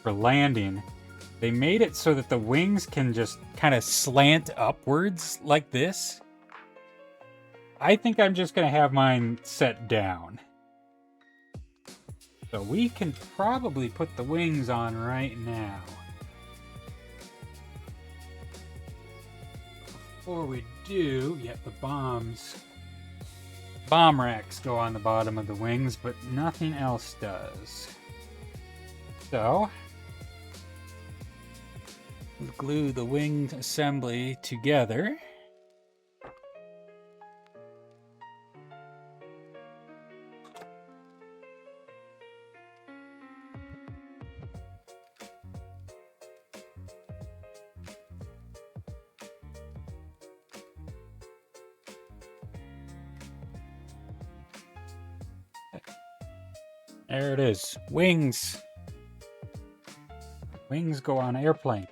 Speaker 1: for landing, they made it so that the wings can just kind of slant upwards like this. I think I'm just going to have mine set down. So we can probably put the wings on right now. before we do, the bomb racks go on the bottom of the wings, but nothing else does. So, we'll glue the wing assembly together. There it is. Wings. Wings go on airplane.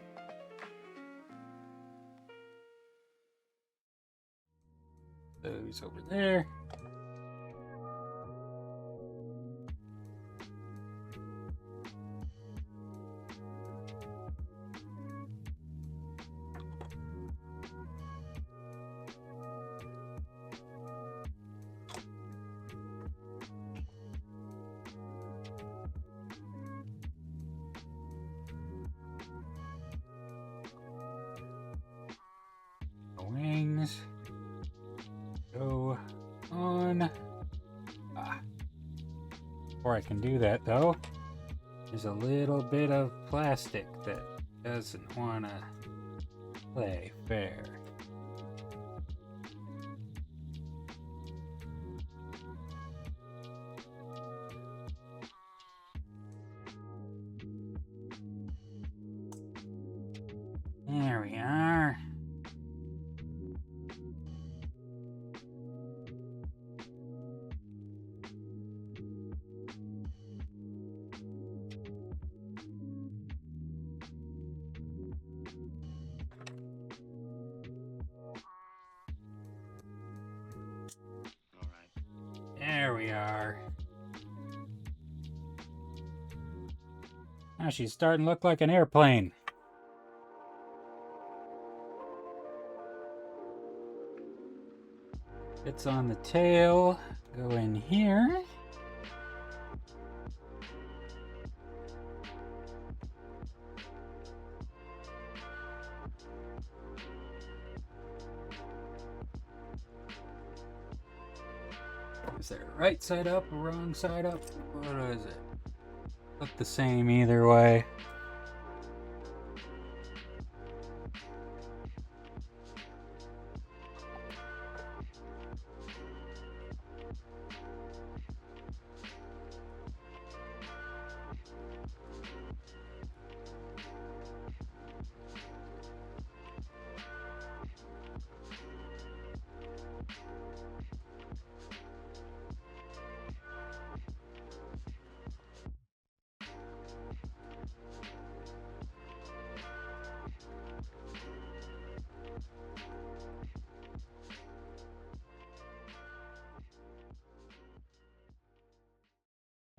Speaker 1: Those over there. Wings go on. Before I can do that, though, there's a little bit of plastic that doesn't want to play fair. There we are. There we are. Now she's starting to look like an airplane. It's on the tail. Go in here. Is there right side up or wrong side up? What is it? Look the same either way.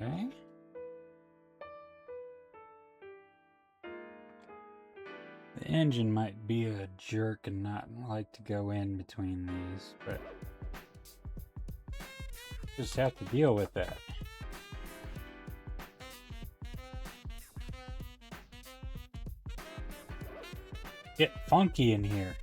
Speaker 1: Okay. The engine might be a jerk and not like to go in between these, but just have to deal with that. Get funky in here.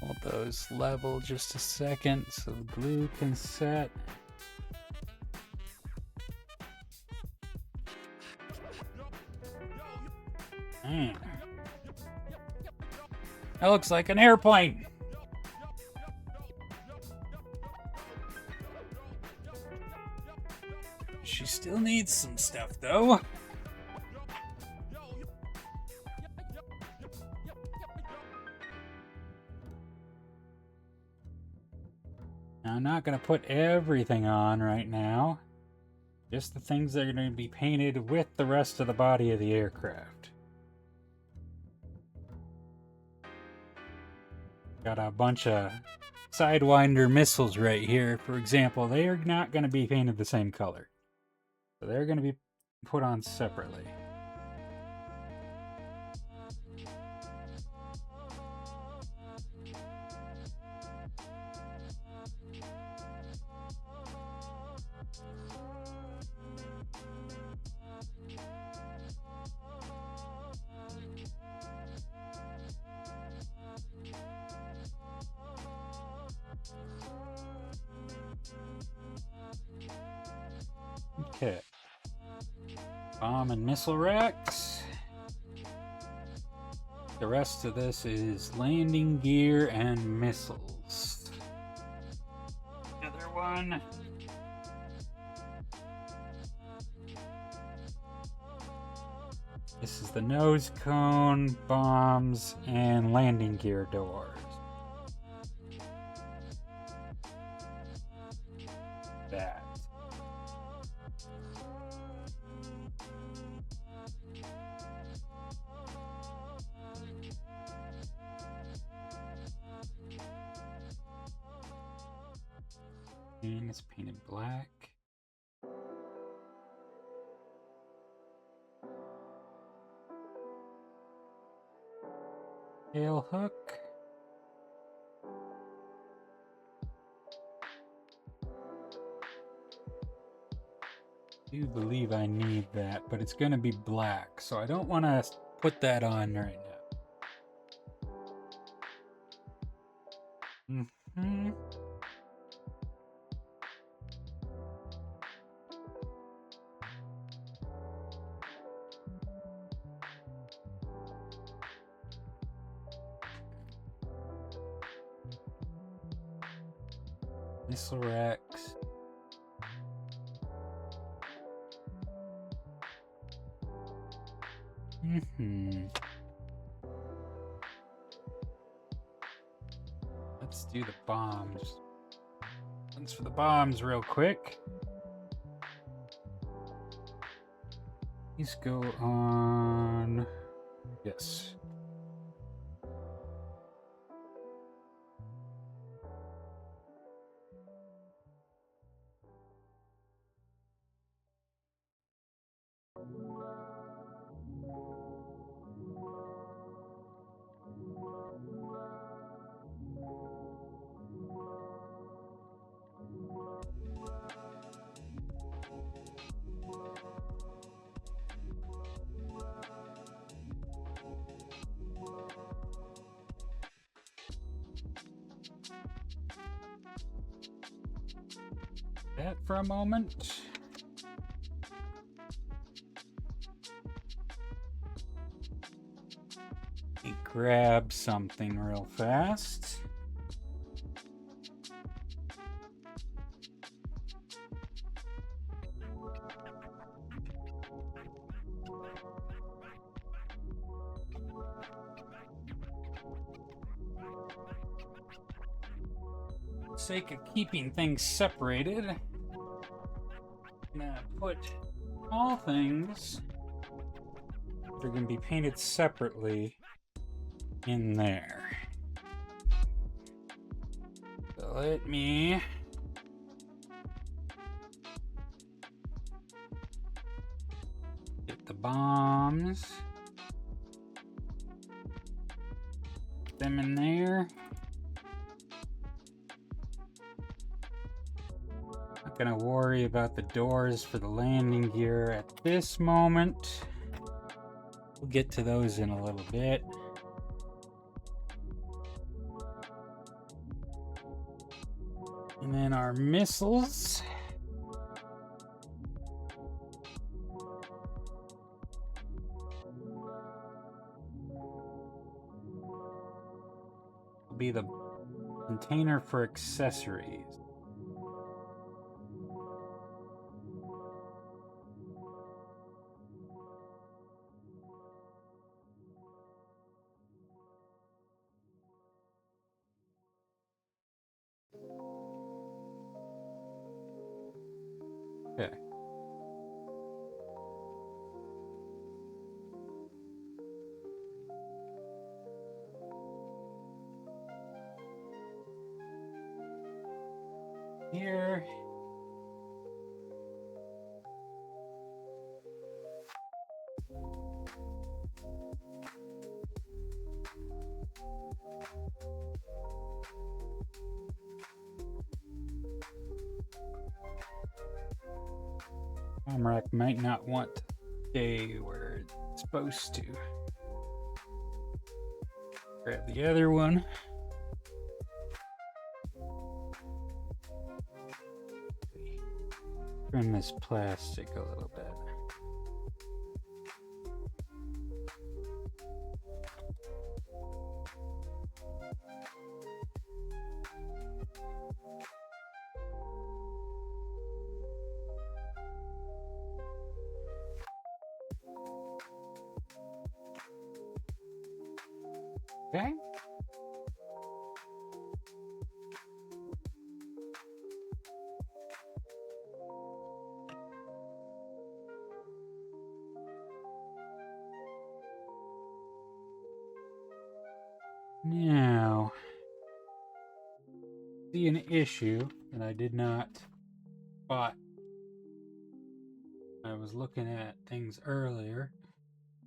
Speaker 1: Hold those level just a second so the glue can set. That looks like an airplane. She still needs some stuff though. I'm not going to put everything on right now. Just the things that are going to be painted with the rest of the body of the aircraft. Got a bunch of Sidewinder missiles right here. For example, they are not going to be painted the same color. So they're going to be put on separately. Okay. Bomb and missile racks. The rest of this is landing gear and missiles. Another one. This is the nose cone, bombs, and landing gear doors. That. And it's painted black. Tail hook. I do believe I need that, but it's going to be black, so I don't want to put that on right now. Missile racks. Let's do the bombs. Thanks for the bombs real quick. These go on... Yes. That for a moment. Let me grab something real fast. For the sake of keeping things separated, I'm gonna put all things that are gonna be painted separately in there. So let me get the bombs, put them in there. Not gonna worry about the doors for the landing gear at this moment. We'll get to those in a little bit. And then our missiles. Will be the container for accessories. Okay. here. Rack might not want to stay where it's supposed to. Grab the other one. Trim this plastic a little bit. Okay. Now, see an issue that I did not spot. I was looking at things earlier.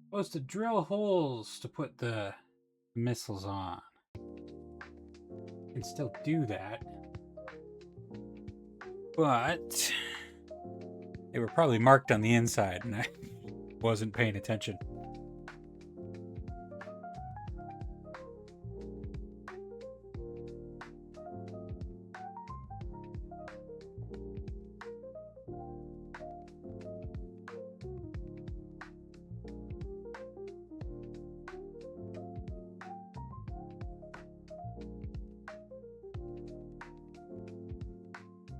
Speaker 1: Supposed to drill holes to put the missiles on. Can still do that, but they were probably marked on the inside, and I wasn't paying attention.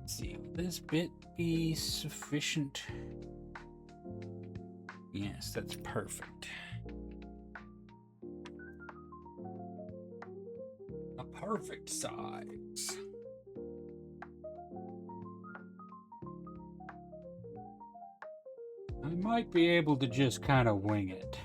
Speaker 1: See, will this bit be sufficient? Yes, that's perfect. A perfect size. I might be able to just kind of wing it.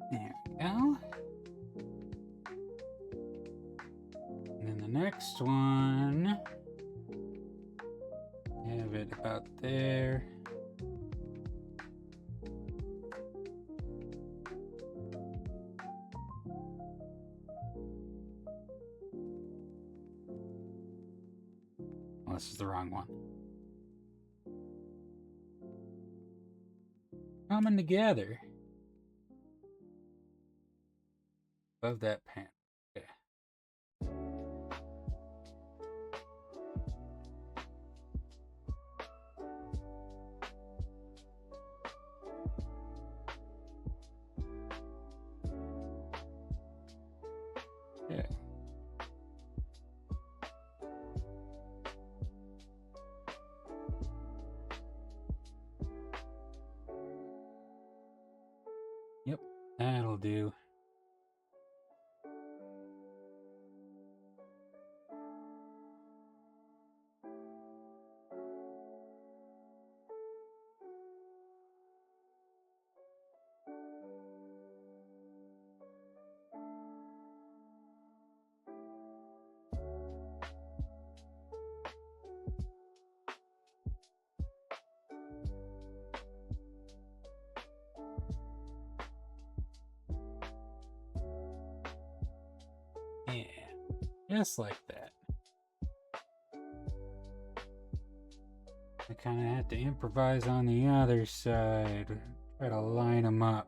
Speaker 1: There we go. And then the next one, have it about there. Oh, this is the wrong one. Coming together. Above that pan. Okay. Yeah. Yep, that'll do. Yeah, just like that. I kind of have to improvise on the other side. Try to line them up.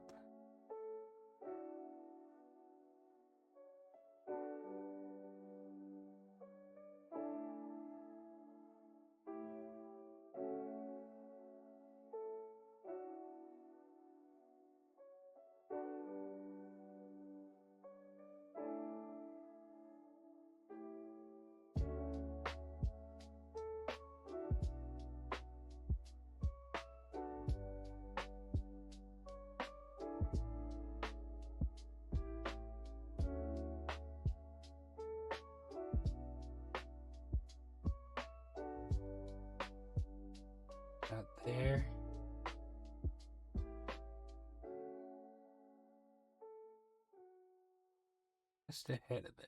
Speaker 1: Just ahead of it.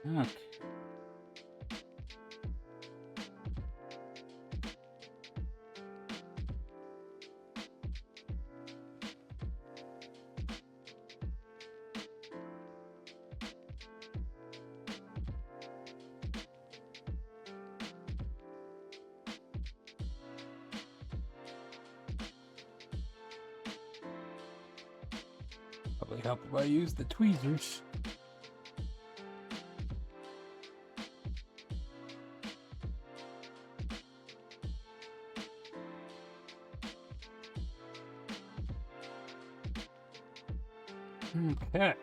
Speaker 1: Okay. Probably help if I use the tweezers. Okay.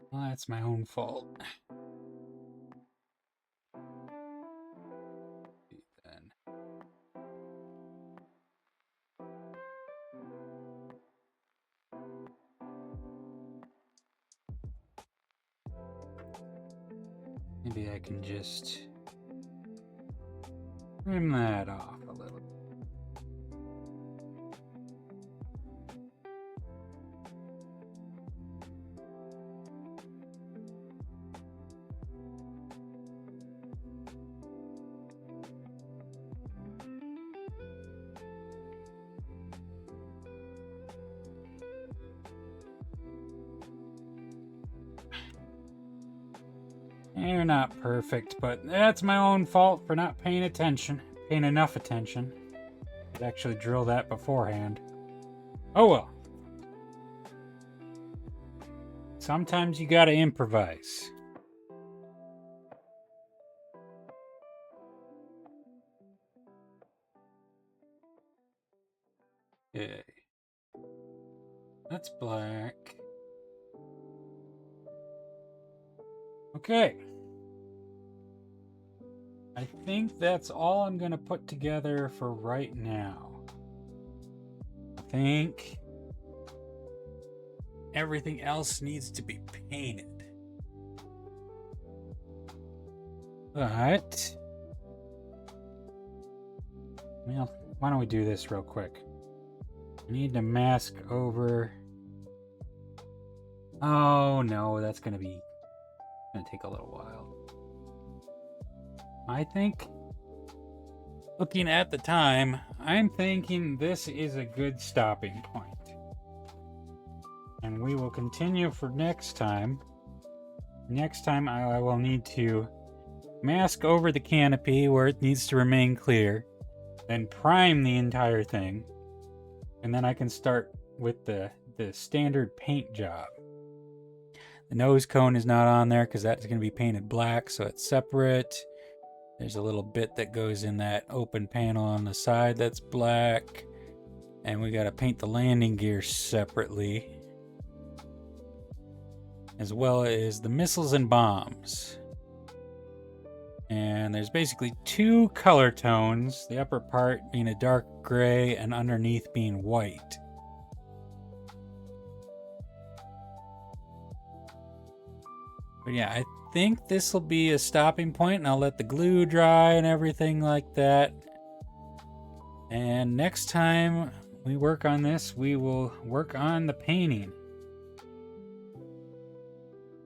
Speaker 1: Well, that's my own fault. Then. Maybe I can just trim that off a little. They're not perfect, but that's my own fault for not paying enough attention. I'd actually drill that beforehand. Oh well. Sometimes you gotta improvise. Okay. That's black. Okay. I think that's all I'm gonna put together for right now. I think everything else needs to be painted. But, well, why don't we do this real quick? I need to mask over. Oh no, that's gonna take a little while. I think, looking at the time, I'm thinking this is a good stopping point. And we will continue for next time. Next time I will need to mask over the canopy where it needs to remain clear, then prime the entire thing, and then I can start with the standard paint job. The nose cone is not on there because that's going to be painted black, so it's separate. There's a little bit that goes in that open panel on the side that's black. And we got to paint the landing gear separately, as well as the missiles and bombs. And there's basically two color tones, the upper part being a dark gray and underneath being white. But yeah, I think this will be a stopping point, and I'll let the glue dry and everything like that. And next time we work on this, we will work on the painting.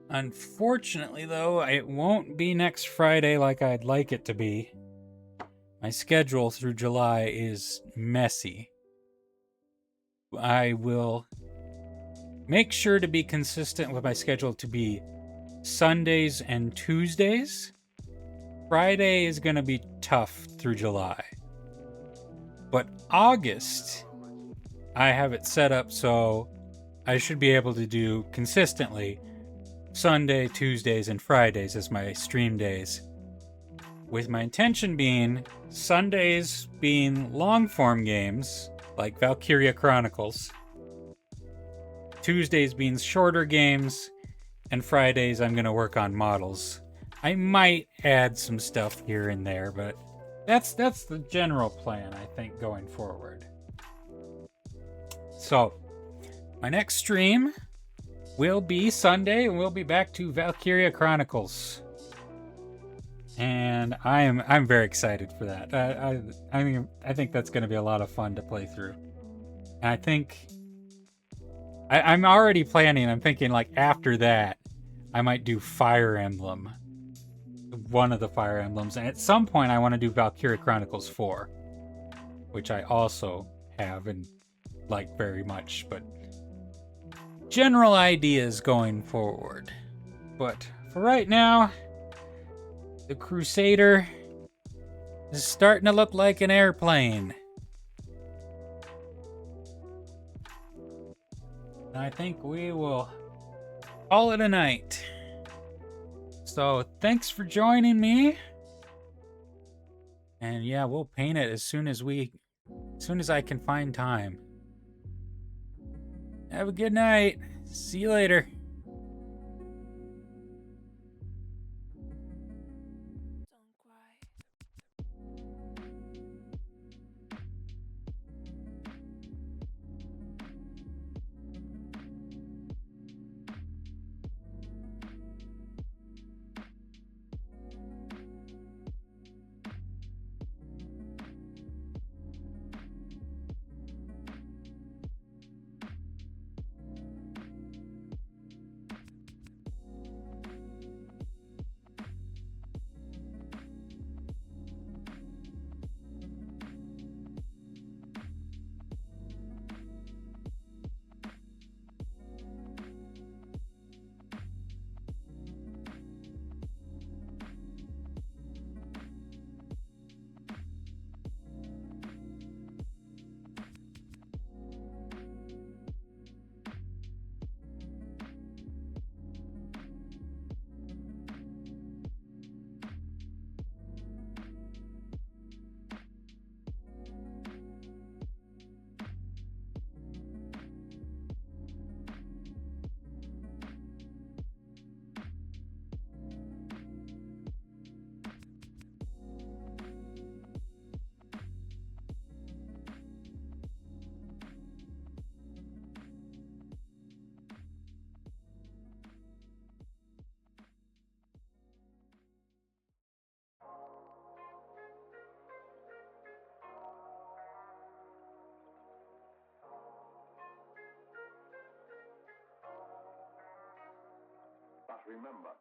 Speaker 1: Unfortunately, though, it won't be next Friday like I'd like it to be. My schedule through July is messy. I will make sure to be consistent with my schedule to be Sundays and Tuesdays. Friday is going to be tough through July. But August, I have it set up so I should be able to do consistently Sunday, Tuesdays, and Fridays as my stream days. With my intention being Sundays being long form games like Valkyria Chronicles, Tuesdays being shorter games, and Fridays I'm going to work on models. I might add some stuff here and there, but that's the general plan, I think, going forward. So, my next stream will be Sunday, and we'll be back to Valkyria Chronicles. And I'm very excited for that. I think that's going to be a lot of fun to play through. And I think I'm already planning. I'm thinking like after that, I might do Fire Emblem, one of the Fire Emblems, and at some point I want to do Valkyria Chronicles 4, which I also have and like very much. But general ideas going forward. But for right now, the Crusader is starting to look like an airplane. And I think we will call it a night. So thanks for joining me. And yeah, we'll paint it as soon as I can find time. Have a good night. See you later.
Speaker 3: But remember,